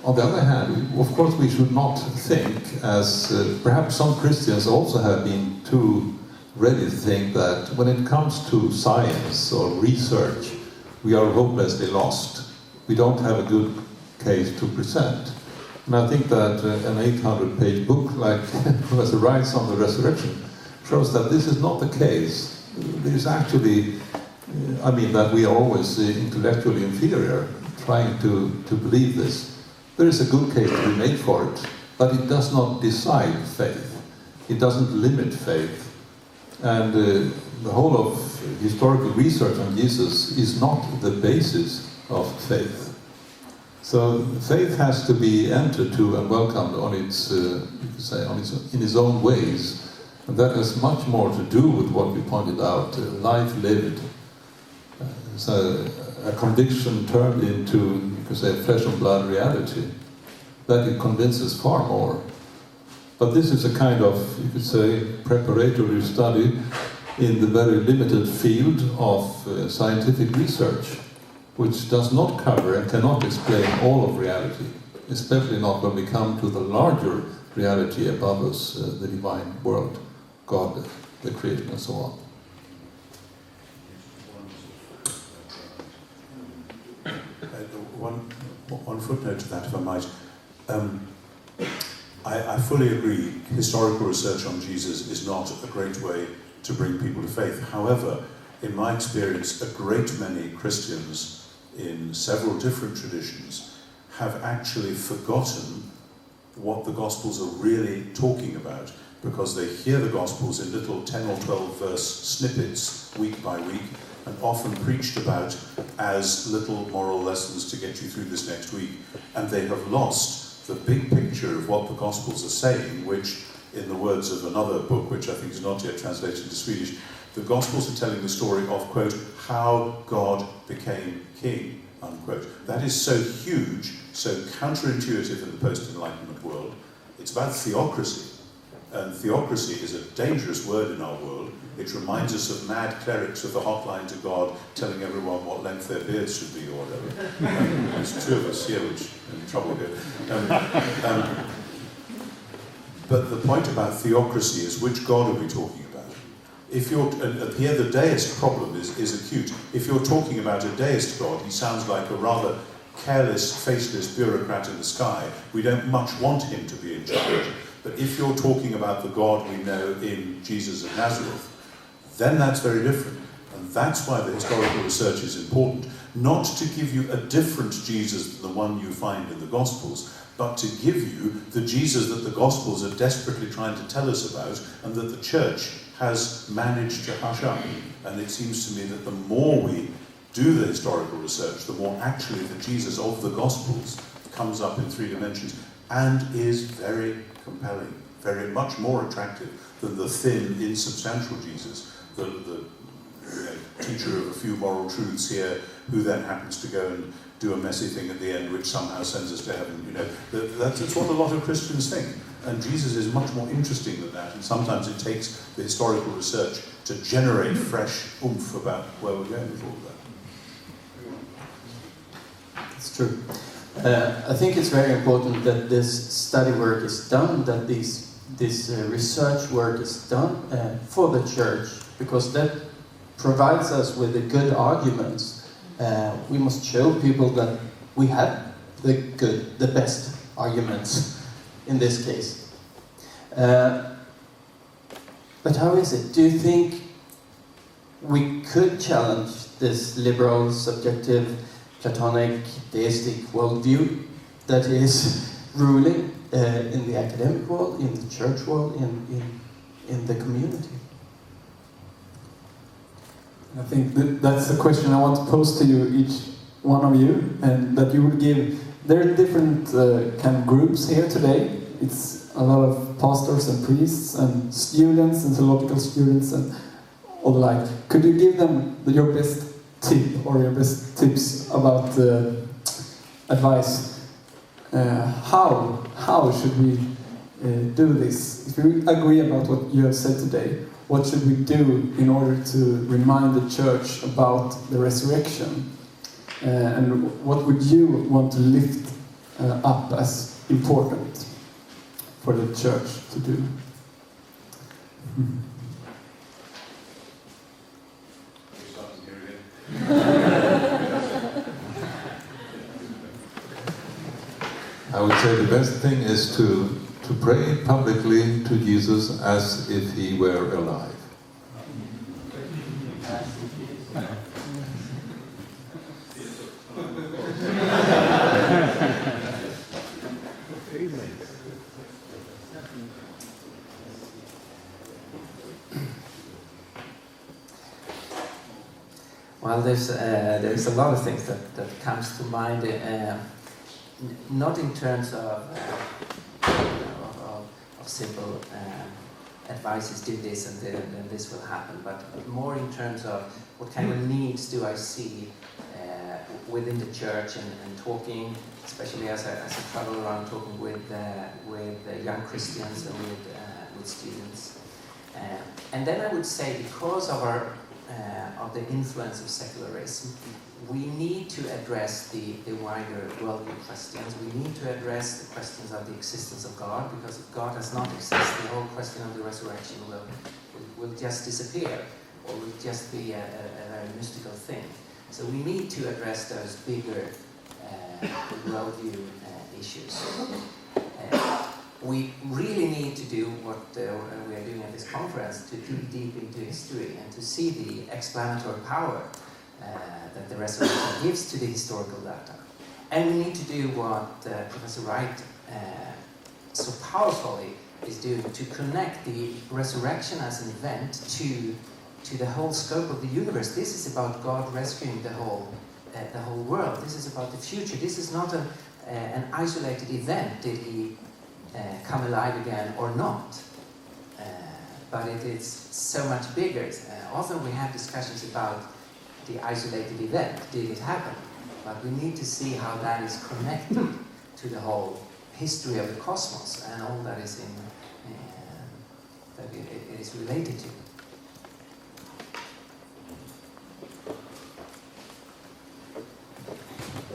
On the other hand, of course, we should not think, as perhaps some Christians also have been too ready to think, that when it comes to science or research, we are hopelessly lost. We don't have a good case to present. And I think that an 800-page book like Professor Wright's on the resurrection shows that this is not the case. There is actually, that we are always intellectually inferior, trying to believe this. There is a good case to be made for it, but it does not decide faith. It doesn't limit faith. And the whole of historical research on Jesus is not the basis of faith. So faith has to be entered to and welcomed on its, in its own ways. And that has much more to do with what we pointed out, life lived. a conviction turned into, you could say, flesh and blood reality, that it convinces far more. But this is a kind of, you could say, preparatory study in the very limited field of scientific research, which does not cover and cannot explain all of reality, especially not when we come to the larger reality above us, the divine world, God, the creation, and so on. One footnote to that, if I might. I fully agree, historical research on Jesus is not a great way to bring people to faith. However, in my experience, a great many Christians in several different traditions have actually forgotten what the Gospels are really talking about, because they hear the Gospels in little 10 or 12 verse snippets week by week, and often preached about as little moral lessons to get you through this next week. And they have lost the big picture of what the Gospels are saying, which, in the words of another book, which I think is not yet translated to Swedish, the Gospels are telling the story of, quote, how God became king, unquote. That is so huge, so counterintuitive in the post-Enlightenment world. It's about theocracy. And theocracy is a dangerous word in our world. It reminds us of mad clerics with a hotline to God telling everyone what length their beards should be or whatever. There's two of us here which are in trouble here. But the point about theocracy is, which God are we talking about? If you're, and here the deist problem is acute. If you're talking about a deist God, he sounds like a rather careless, faceless bureaucrat in the sky. We don't much want him to be in charge. But if you're talking about the God we know in Jesus of Nazareth, then that's very different. And that's why the historical research is important. Not to give you a different Jesus than the one you find in the Gospels, but to give you the Jesus that the Gospels are desperately trying to tell us about, and that the Church has managed to hush up. And it seems to me that the more we do the historical research, the more actually the Jesus of the Gospels comes up in three dimensions, and is very compelling, very much more attractive than the thin, insubstantial Jesus, the teacher of a few moral truths here, who then happens to go and do a messy thing at the end, which somehow sends us to heaven. You know, that's what a lot of Christians think. And Jesus is much more interesting than that. And sometimes it takes the historical research to generate fresh oomph about where we're going with all of that. It's true. I think it's very important that this study work is done, that this research work is done for the church, because that provides us with the good arguments. We must show people that we have the best arguments in this case. But how is it? Do you think we could challenge this liberal, subjective, Platonic, deistic worldview that is ruling in the academic world, in the church world, in the community? I think that's the question I want to pose to you, each one of you, and that you would give. There are different kind of groups here today. It's a lot of pastors and priests and students and theological students and all the like. Could you give them your best tip or your best tips about advice? How should we do this? If we agree about what you have said today, what should we do in order to remind the church about the resurrection? And what would you want to lift up as important for the church to do? I would say the best thing is to pray publicly to Jesus as if he were alive. Well, there's a lot of things that comes to mind. Not in terms of simple advices, do this and then this will happen, but more in terms of what kind of needs do I see within the church and talking, especially as I travel around talking with young Christians and with students. And then I would say, because of of the influence of secularism, we need to address the wider worldview questions. We need to address the questions of the existence of God, because if God does not exist, the whole question of the resurrection will just disappear, or will just be a very mystical thing. So we need to address those bigger worldview issues. We really need to do what we are doing at this conference, to dig deep into history and to see the explanatory power that the resurrection gives to the historical data. And we need to do what Professor Wright so powerfully is doing, to connect the resurrection as an event to the whole scope of the universe. This is about God rescuing the whole world. This is about the future. This is not an isolated event. Did he come alive again or not? But it is so much bigger. Often we have discussions about the isolated event. Did it happen? But we need to see how that is connected to the whole history of the cosmos and all that is that it is related to.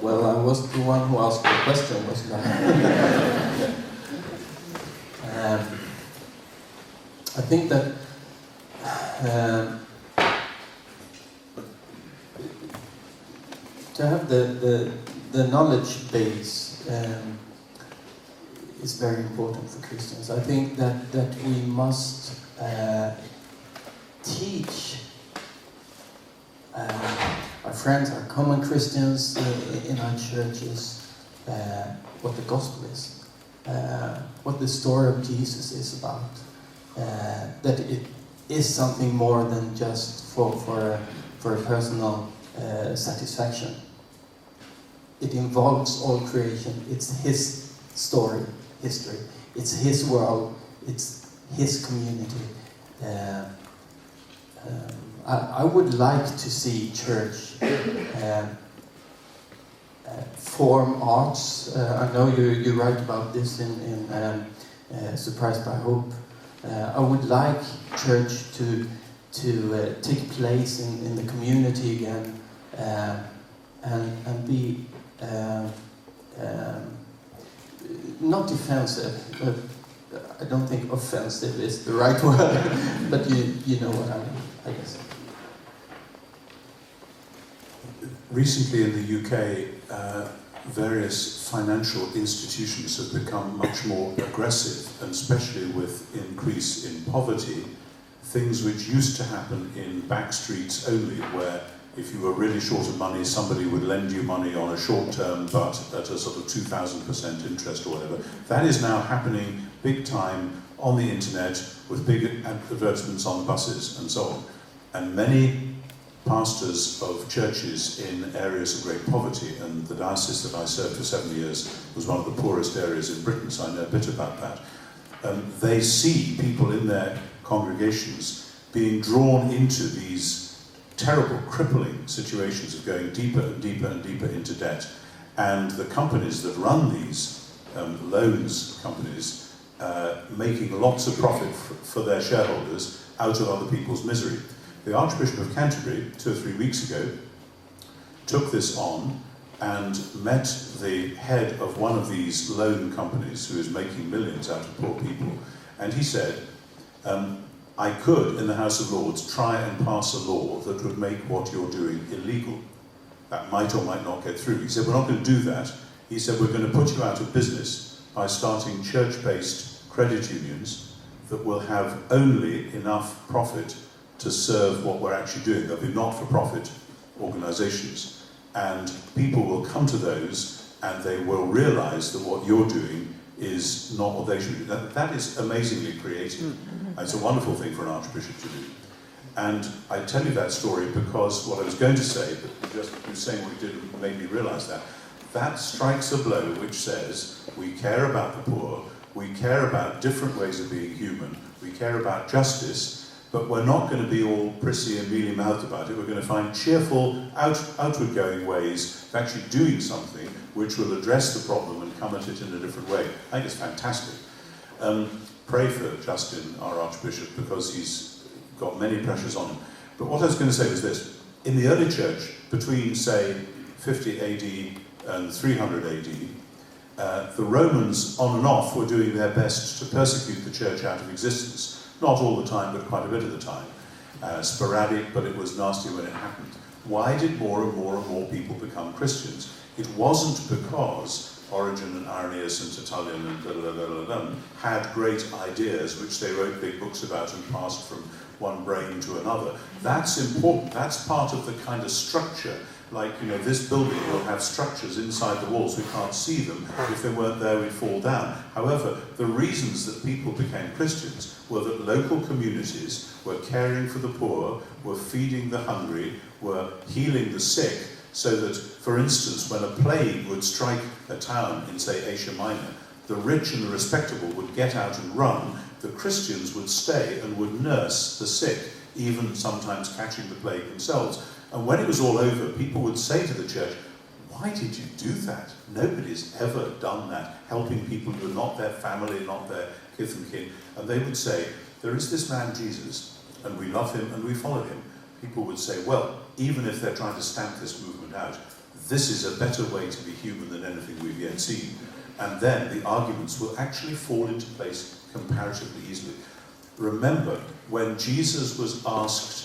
Well, I was the one who asked the question, wasn't I? I think that to have the knowledge base is very important for Christians. I think that we must teach our friends, our common Christians in our churches, what the gospel is, what the story of Jesus is about, that it is something more than just for a personal satisfaction. It involves all creation. It's His story, history. It's His world. It's His community. I would like to see church form arts. I know you write about this in Surprised by Hope. I would like church to take place in the community again and be not defensive, but I don't think offensive is the right word, but you know what I mean, I guess. Recently in the UK, various financial institutions have become much more aggressive, and especially with increase in poverty, things which used to happen in back streets only, where if you were really short of money, somebody would lend you money on a short term, but at a sort of 2,000% interest or whatever. That is now happening big time on the internet with big advertisements on buses and so on. And many pastors of churches in areas of great poverty, and the diocese that I served for 7 years was one of the poorest areas in Britain, so I know a bit about that. They see people in their congregations being drawn into these terrible, crippling situations of going deeper and deeper and deeper into debt. And the companies that run these loans companies making lots of profit for their shareholders out of other people's misery. The Archbishop of Canterbury, 2 or 3 weeks ago, took this on and met the head of one of these loan companies who is making millions out of poor people. And he said, I could, in the House of Lords, try and pass a law that would make what you're doing illegal. That might or might not get through. He said, we're not going to do that. He said, we're going to put you out of business by starting church-based credit unions that will have only enough profit to serve what we're actually doing. They'll be not-for-profit organizations. And people will come to those and they will realize that what you're doing is not what they should do. That is amazingly creative. It's a wonderful thing for an archbishop to do. And I tell you that story because what I was going to say, but just you saying what you did made me realize that strikes a blow which says we care about the poor, We care about different ways of being human. We care about justice, but we're not going to be all prissy and mealy-mouthed about it. We're going to find cheerful, outward-going ways of actually doing something which will address the problem and come at it in a different way. I think it's fantastic. Pray for Justin, our Archbishop, because he's got many pressures on him. But what I was going to say was this. In the early church, between, say, 50 AD and 300 AD, the Romans, on and off, were doing their best to persecute the church out of existence. Not all the time, but quite a bit of the time. Sporadic, but it was nasty when it happened. Why did more and more and more people become Christians? It wasn't because Origen and Irenaeus and Tertullian and had great ideas which they wrote big books about and passed from one brain to another. That's important. That's part of the kind of structure. Like, you know, this building will have structures inside the walls. We can't see them. If they weren't there, we'd fall down. However, the reasons that people became Christians were that local communities were caring for the poor, were feeding the hungry, were healing the sick, so that, for instance, when a plague would strike a town in, say, Asia Minor, the rich and the respectable would get out and run, the Christians would stay and would nurse the sick, even sometimes catching the plague themselves. And when it was all over, people would say to the church, why did you do that? Nobody's ever done that, helping people who are not their family, not their kith and kin. And they would say, there is this man Jesus, and we love him and we follow him. People would say, well, even if they're trying to stamp this movement out, this is a better way to be human than anything we've yet seen. And then the arguments will actually fall into place comparatively easily. Remember, when Jesus was asked,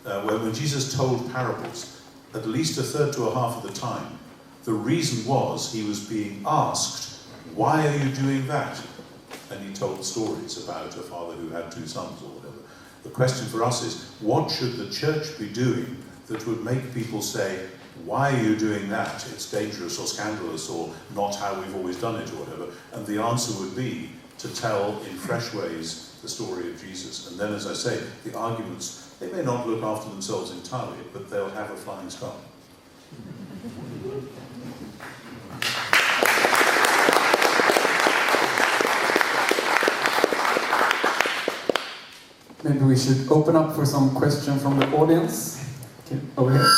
when Jesus told parables, at least a third to a half of the time, the reason was he was being asked, why are you doing that? And he told stories about a father who had 2 sons or whatever. The question for us is, what should the church be doing that would make people say, why are you doing that? It's dangerous or scandalous or not how we've always done it or whatever. And the answer would be to tell in fresh ways the story of Jesus. And then, as I say, the arguments, they may not look after themselves entirely, but they'll have a flying start. Maybe we should open up for some questions from the audience. Okay, over here.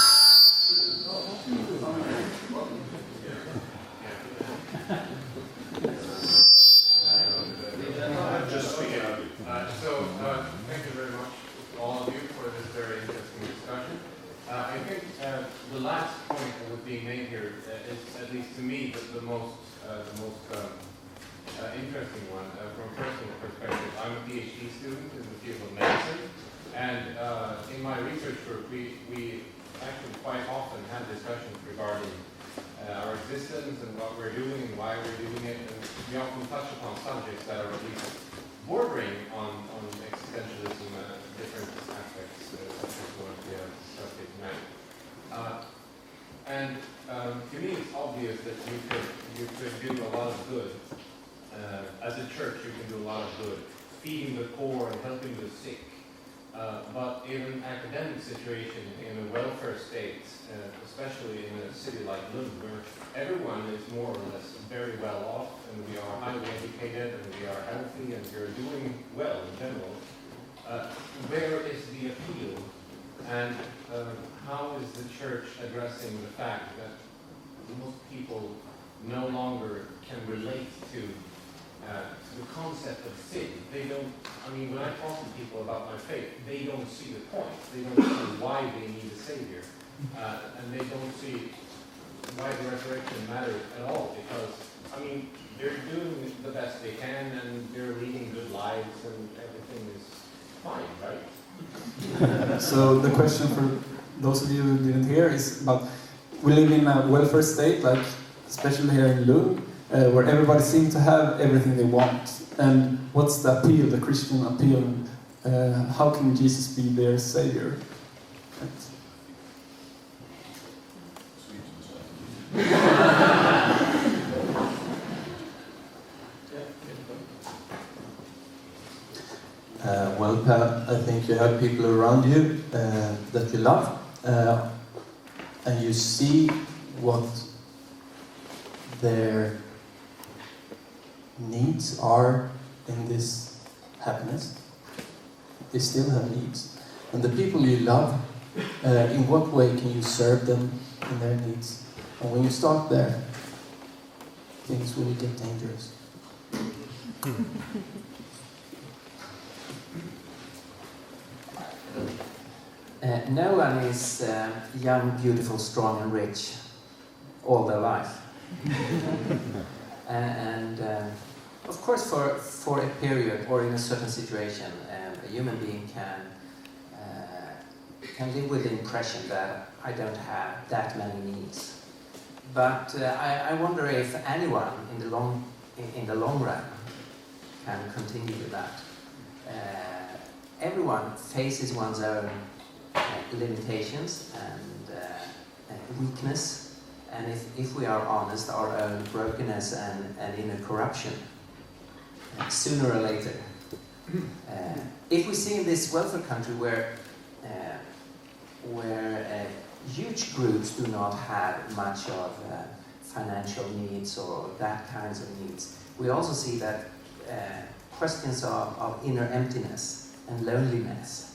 Thank you very much, all of you, for this very interesting discussion. I think the last point that was being made here is, at least to me, the most interesting one from a personal perspective. I'm a PhD student in the field of medicine, and in my research group, we actually quite often have discussions regarding our existence and what we're doing and why we're doing it, and we often touch upon subjects that are at least bordering on existentialism and different aspects, such as what we have discussed here tonight. To me, it's obvious that you could do a lot of good. As a church, you can do a lot of good, feeding the poor and helping the sick. But in an academic situation, in a welfare state, especially in a city like Lund, where everyone is more or less very well off, and we are highly educated, and we are healthy, and we are doing well in general, where is the appeal? And how is the church addressing the fact that most people no longer can relate to the concept of sin? They don't, I mean, when I talk to people about my faith, they don't see the point. They don't see why they need a Savior. And they don't see why the resurrection matters at all. Because, I mean, they're doing the best they can, and they're leading good lives, and everything is fine, right? So the question for those of you who didn't hear is about, we live in a welfare state, like especially here in Lund, where everybody seems to have everything they want. And what's the appeal, the Christian appeal? How can Jesus be their Savior? Well, Per, I think you have people around you that you love, and you see what their needs are in this happiness. They still have needs. And the people you love, in what way can you serve them in their needs? And when you start there, things will get dangerous. No one is young, beautiful, strong and rich all their life. And of course for a period or in a certain situation, a human being can live with the impression that I don't have that many needs. But I wonder if anyone in the long run can continue with that. Everyone faces one's own limitations and weakness, and if we are honest, our own brokenness and inner corruption, sooner or later. If we see in this welfare country where huge groups do not have much of financial needs or that kinds of needs, we also see that questions of inner emptiness and loneliness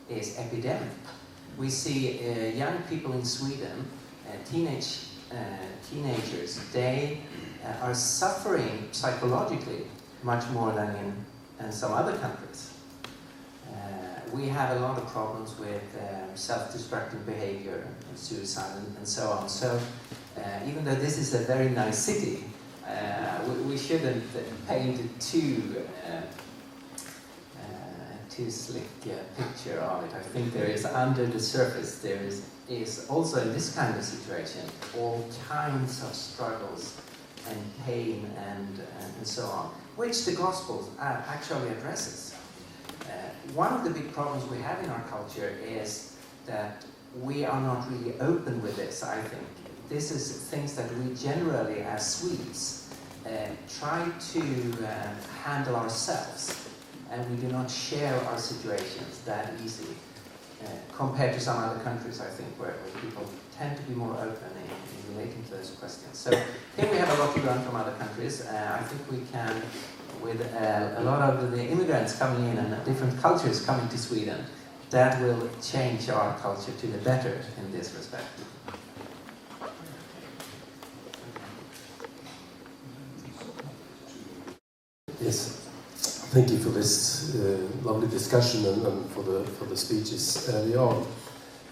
is epidemic. We see young people in Sweden, teenagers, they are suffering psychologically much more than in some other countries. We have a lot of problems with self-destructive behavior and suicide and so on. So even though this is a very nice city, we shouldn't paint it too slick picture of it. I think there is under the surface, there is also in this kind of situation all kinds of struggles and pain and so on, which the Gospel actually addresses. One of the big problems we have in our culture is that we are not really open with this, I think. This is things that we generally, as Swedes, try to handle ourselves. And we do not share our situations that easily, compared to some other countries, I think, where people tend to be more open in relating to those questions. So here we have a lot to learn from other countries. I think we can, with a lot of the immigrants coming in and different cultures coming to Sweden, that will change our culture to the better in this respect. Yes. Thank you for this lovely discussion and for the speeches early on.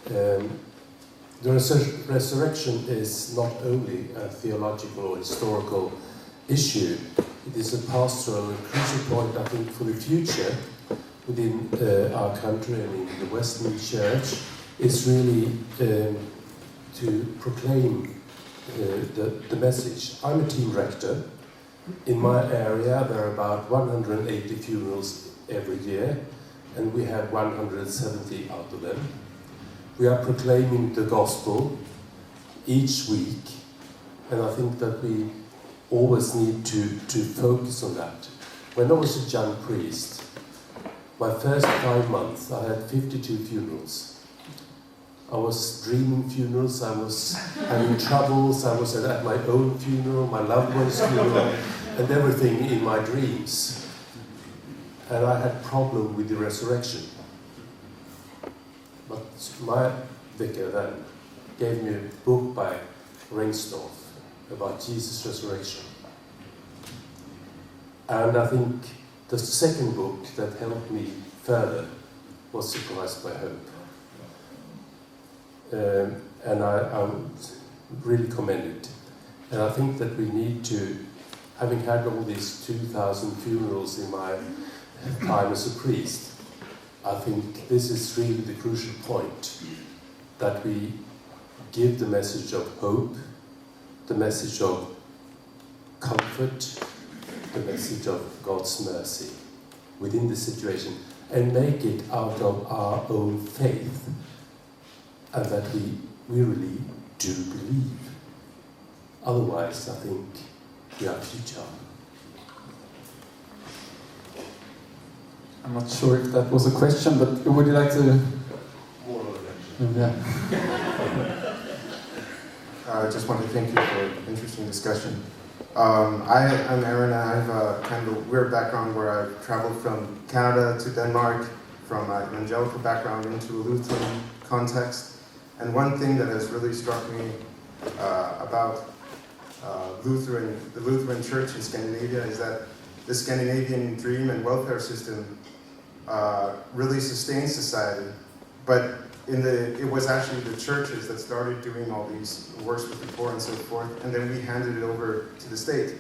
The resurrection is not only a theological or historical issue, it is a pastoral and crucial point, I think, for the future within our country and in the Western Church. Is really to proclaim the message. I'm a team rector. In my area, there are about 180 funerals every year, and we have 170 out of them. We are proclaiming the gospel each week, and I think that we always need to focus on that. When I was a young priest, my first 5 months, I had 52 funerals. I was dreaming funerals, I was having troubles, I was at my own funeral, my loved one's funeral, and everything in my dreams. And I had problem with the resurrection. But my vicar then gave me a book by Ringstorff about Jesus' resurrection. And I think the second book that helped me further was Surprised by Hope. And I really commend it. And I think that we need to, having had all these 2,000 funerals in my time as a priest, I think this is really the crucial point, that we give the message of hope, the message of comfort, the message of God's mercy within the situation, and make it out of our own faith, and that we really do believe. Otherwise, I think we are futile. I'm not sure if that was a question, but would you like to? Yeah. I just want to thank you for an interesting discussion. I'm Aaron. I have a kind of a weird background where I've traveled from Canada to Denmark, from an evangelical background into a Lutheran context. And one thing that has really struck me about the Lutheran Church in Scandinavia is that the Scandinavian dream and welfare system really sustains society. But it was actually the churches that started doing all these works with the poor and so forth, and then we handed it over to the state.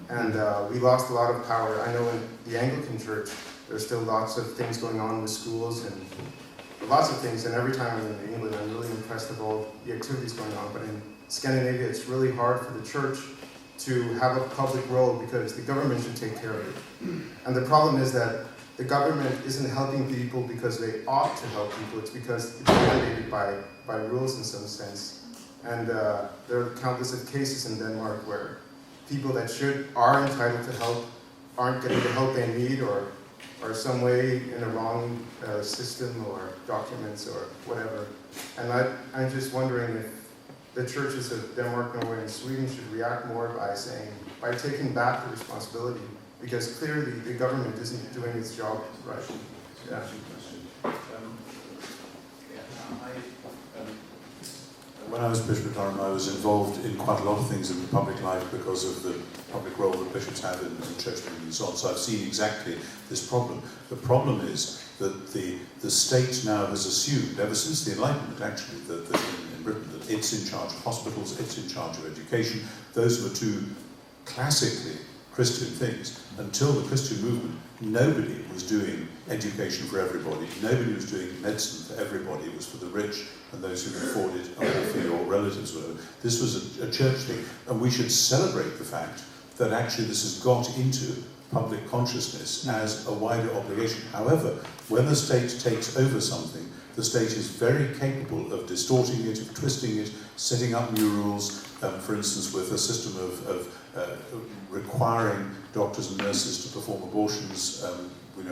And we lost a lot of power. I know in the Anglican Church, there's still lots of things going on with schools and lots of things, and every time I'm in England, I'm really impressed with all the activities going on. But in Scandinavia, it's really hard for the church to have a public role because the government should take care of it. And the problem is that the government isn't helping people because they ought to help people. It's because it's mandated by rules in some sense. And there are countless of cases in Denmark where people that are entitled to help aren't getting the help they need, or some way in a wrong system or documents or whatever. And I'm just wondering if the churches of Denmark, Norway, and Sweden should react more by taking back the responsibility, because clearly the government isn't doing its job right. Yeah. When I was Bishop of Durham, I was involved in quite a lot of things in the public life because of the public role that bishops have in church meetings and so on. So I've seen exactly this problem. The problem is that the state now has assumed, ever since the Enlightenment actually, that in Britain, that it's in charge of hospitals, it's in charge of education. Those were two classically Christian things. Until the Christian movement, nobody was doing education for everybody. Nobody was doing medicine for everybody. It was for the rich and those who could afford it, or for your relatives. This was a church thing, and we should celebrate the fact that actually this has got into public consciousness as a wider obligation. However, when the state takes over something, the state is very capable of distorting it, of twisting it, setting up new rules, for instance with a system of requiring doctors and nurses to perform abortions,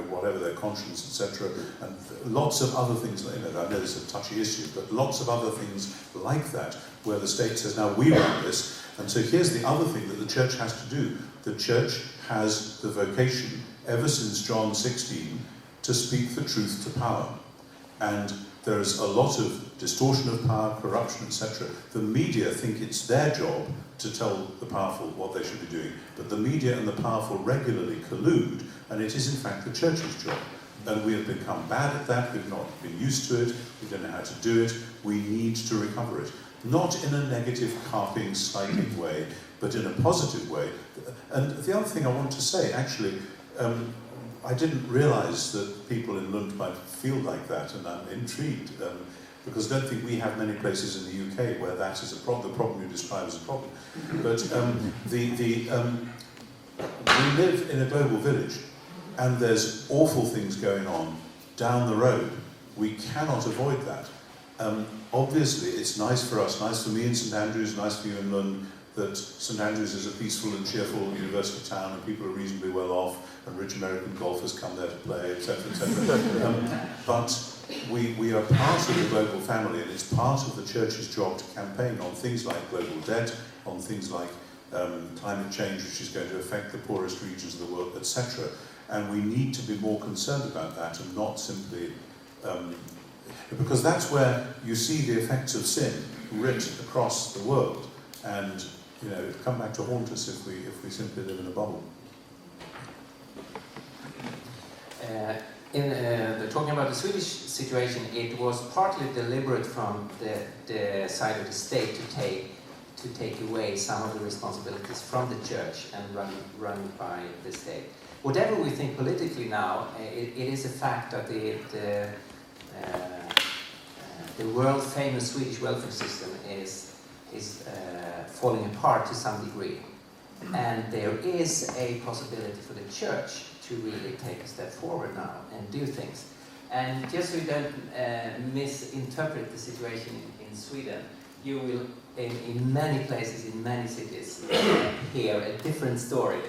whatever their conscience, etc., and lots of other things. I know this is a touchy issue, but lots of other things like that, where the state says, now we run this. And so here's the other thing that the church has to do. The church has the vocation, ever since John 16, to speak the truth to power. And there's a lot of distortion of power, corruption, etc. The media think it's their job to tell the powerful what they should be doing. But the media and the powerful regularly collude, and it is in fact the church's job. And we have become bad at that, we've not been used to it, we don't know how to do it, we need to recover it. Not in a negative, carping, slighting way, but in a positive way. And the other thing I want to say, actually, I didn't realise that people in Lund might feel like that, and I'm intrigued, because I don't think we have many places in the UK where that is a problem, the problem you describe as a problem. But we live in a global village, and there's awful things going on down the road. We cannot avoid that. Obviously, it's nice for us, nice for me in St Andrews, nice for you in Lund, that St Andrews is a peaceful and cheerful university town, and people are reasonably well off, and rich American golfers come there to play, etc., etc. But we are part of the global family, and it's part of the church's job to campaign on things like global debt, on things like climate change, which is going to affect the poorest regions of the world, etc. And we need to be more concerned about that, and not simply because that's where you see the effects of sin writ across the world, and it come back to haunt us if we simply live in a bubble. Talking about the Swedish situation, it was partly deliberate from the side of the state to take away some of the responsibilities from the church and run by the state. Whatever we think politically now, it is a fact that the world-famous Swedish welfare system is falling apart to some degree. And there is a possibility for the church to really take a step forward now and do things. And just so you don't misinterpret the situation in Sweden, you will, in many places, in many cities, hear a different story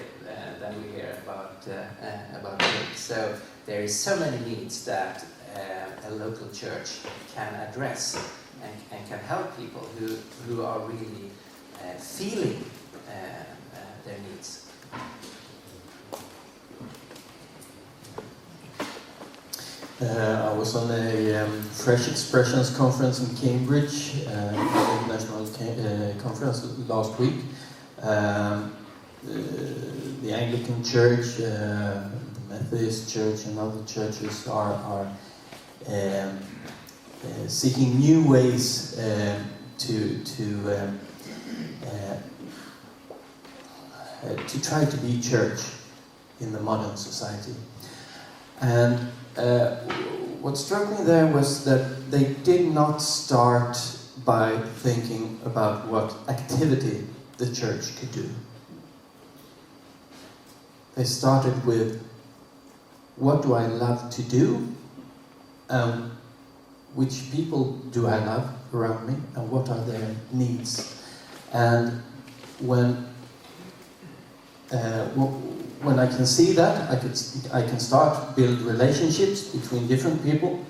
than we hear about it. So there is so many needs that a local church can address and can help people who are really feeling their needs. I was on a Fresh Expressions conference in Cambridge, an international conference last week. The Anglican Church, the Methodist Church, and other churches are seeking new ways to try to be church in the modern society. And what struck me there was that they did not start by thinking about what activity the church could do. They started with, what do I love to do? Which people do I love around me? And what are their needs? And when I can see that, I can start build relationships between different people,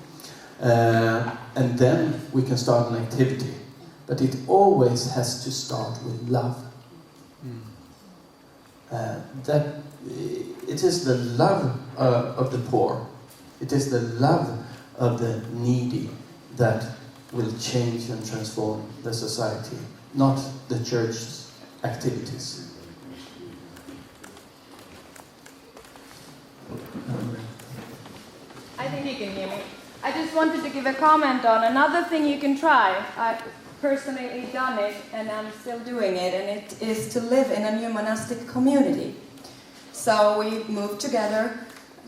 and then we can start an activity. But it always has to start with love. That it is the love of the poor, it is the love of the needy that will change and transform the society, not the church's activities. I think you can hear me. I just wanted to give a comment on another thing you can try. I've personally done it, and I'm still doing it, and it is to live in a new monastic community. So we move together,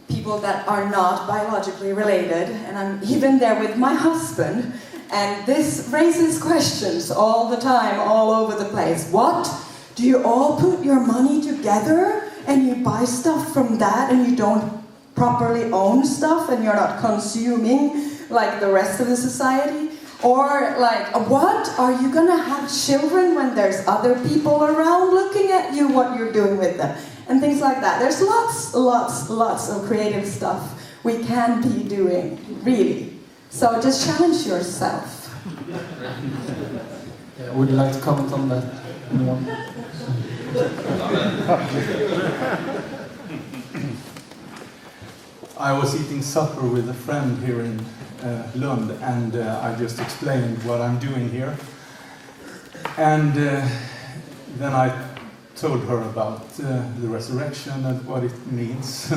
people that are not biologically related, and I'm even there with my husband, and this raises questions all the time, all over the place. What? Do you all put your money together and you buy stuff from that, and you don't properly own stuff, and you're not consuming like the rest of the society? Or like, what? Are you gonna have children when there's other people around looking at you, what you're doing with them? And things like that. There's lots of creative stuff we can be doing, really. So just challenge yourself. Yeah, would you like to comment on that? Anyone? I was eating supper with a friend here in Lund, and I just explained what I'm doing here. And then I told her about the resurrection and what it means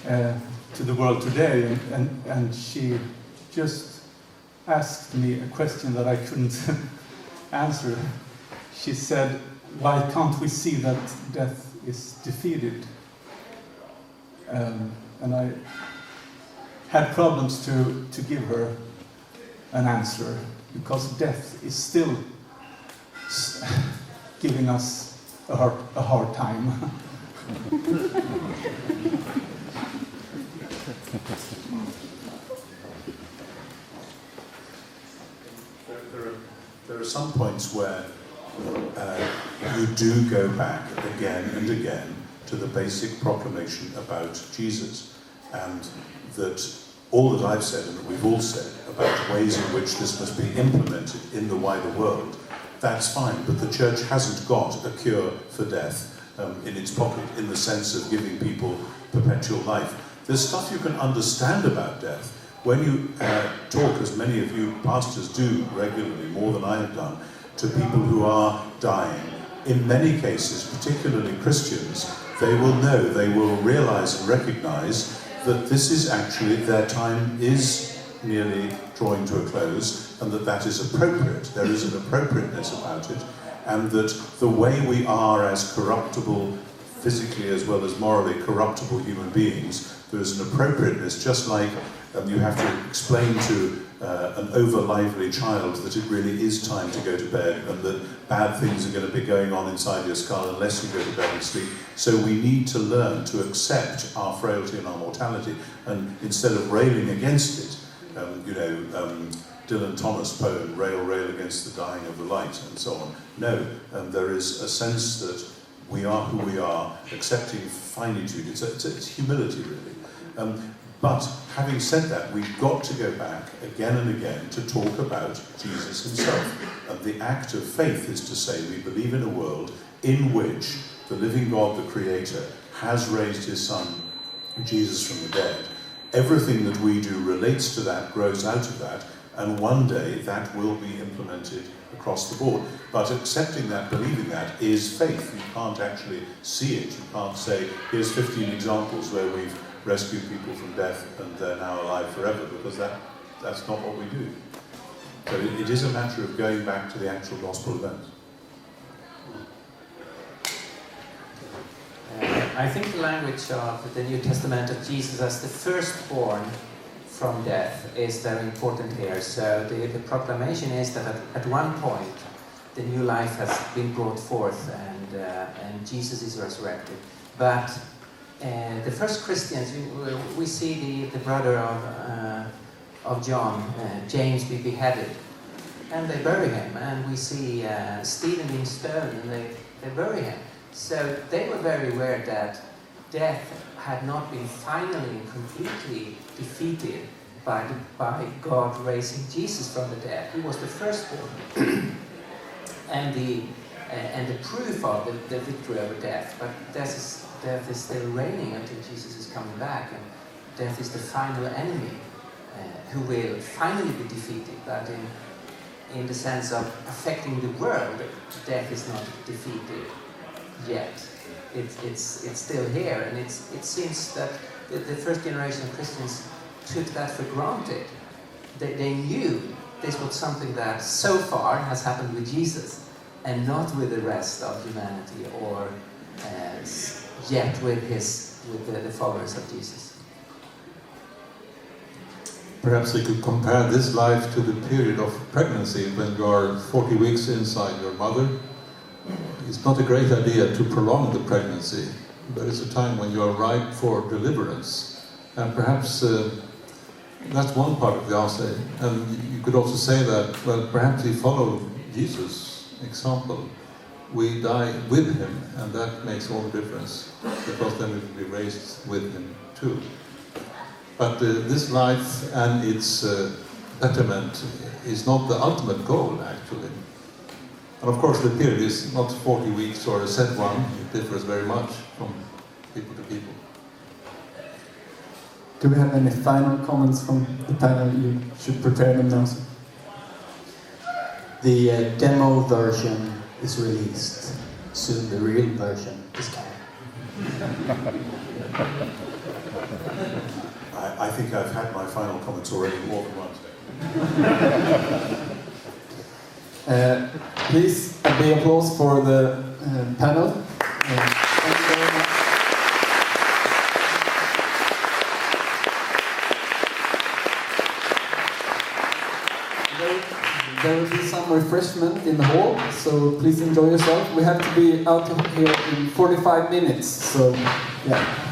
to the world today, and she just asked me a question that I couldn't answer. She said, why can't we see that death is defeated? And I had problems to give her an answer, because death is still giving us a hard time. There are some points where you do go back again and again to the basic proclamation about Jesus, and that all that I've said and that we've all said about ways in which this must be implemented in the wider world, that's fine, but the church hasn't got a cure for death in its pocket, in the sense of giving people perpetual life. There's stuff you can understand about death. When you talk, as many of you pastors do regularly, more than I have done, to people who are dying, in many cases, particularly Christians, they will know, they will realize and recognize that this is actually, their time is nearly drawing to a close, and that is appropriate. There is an appropriateness about it, and that the way we are as corruptible, physically as well as morally corruptible human beings, there is an appropriateness, just like you have to explain to an over-lively child that it really is time to go to bed, and that bad things are going to be going on inside your skull unless you go to bed and sleep. So we need to learn to accept our frailty and our mortality, and instead of railing against it, Dylan Thomas' poem, Rail, Rail Against the Dying of the Light, and so on. No, there is a sense that we are who we are, accepting finitude. It's humility, really. But having said that, we've got to go back again and again to talk about Jesus himself. And the act of faith is to say we believe in a world in which the living God, the Creator, has raised his Son, Jesus, from the dead. Everything that we do relates to that, grows out of that, and one day that will be implemented across the board. But accepting that, believing that, is faith. You can't actually see it. You can't say, here's 15 examples where we've rescued people from death and they're now alive forever, because that's not what we do. So it is a matter of going back to the actual gospel events. I think the language of the New Testament of Jesus as the firstborn from death is very important here. So the proclamation is that at one point the new life has been brought forth and Jesus is resurrected. But the first Christians, we see the brother of John, James, be beheaded, and they bury him. And we see Stephen being stoned, and they bury him. So they were very aware that death had not been finally and completely defeated by God raising Jesus from the dead. He was the firstborn and the proof of the victory over death. But death is still reigning until Jesus is coming back, and death is the final enemy who will finally be defeated. But in the sense of affecting the world, death is not defeated yet. It's still here, and it seems that the first generation of Christians took that for granted. They knew this was something that so far has happened with Jesus, and not with the rest of humanity, or yet with the followers of Jesus. Perhaps we could compare this life to the period of pregnancy when you are 40 weeks inside your mother. It's not a great idea to prolong the pregnancy, but it's a time when you are ripe for deliverance. And perhaps that's one part of the answer. And you could also say that, well, perhaps we follow Jesus' example. We die with him, and that makes all the difference, because then we will be raised with him too. But this life and its betterment is not the ultimate goal, actually. And of course, the period is not 40 weeks or a set one. It differs very much from people to people. Do we have any final comments from the panel? You should prepare them now. The demo version is released. Soon the real version is coming. I think I've had my final comments already more than once. Please, a big applause for the panel. Thank you very much. There will be some refreshment in the hall, so please enjoy yourself. We have to be out of here in 45 minutes, so yeah.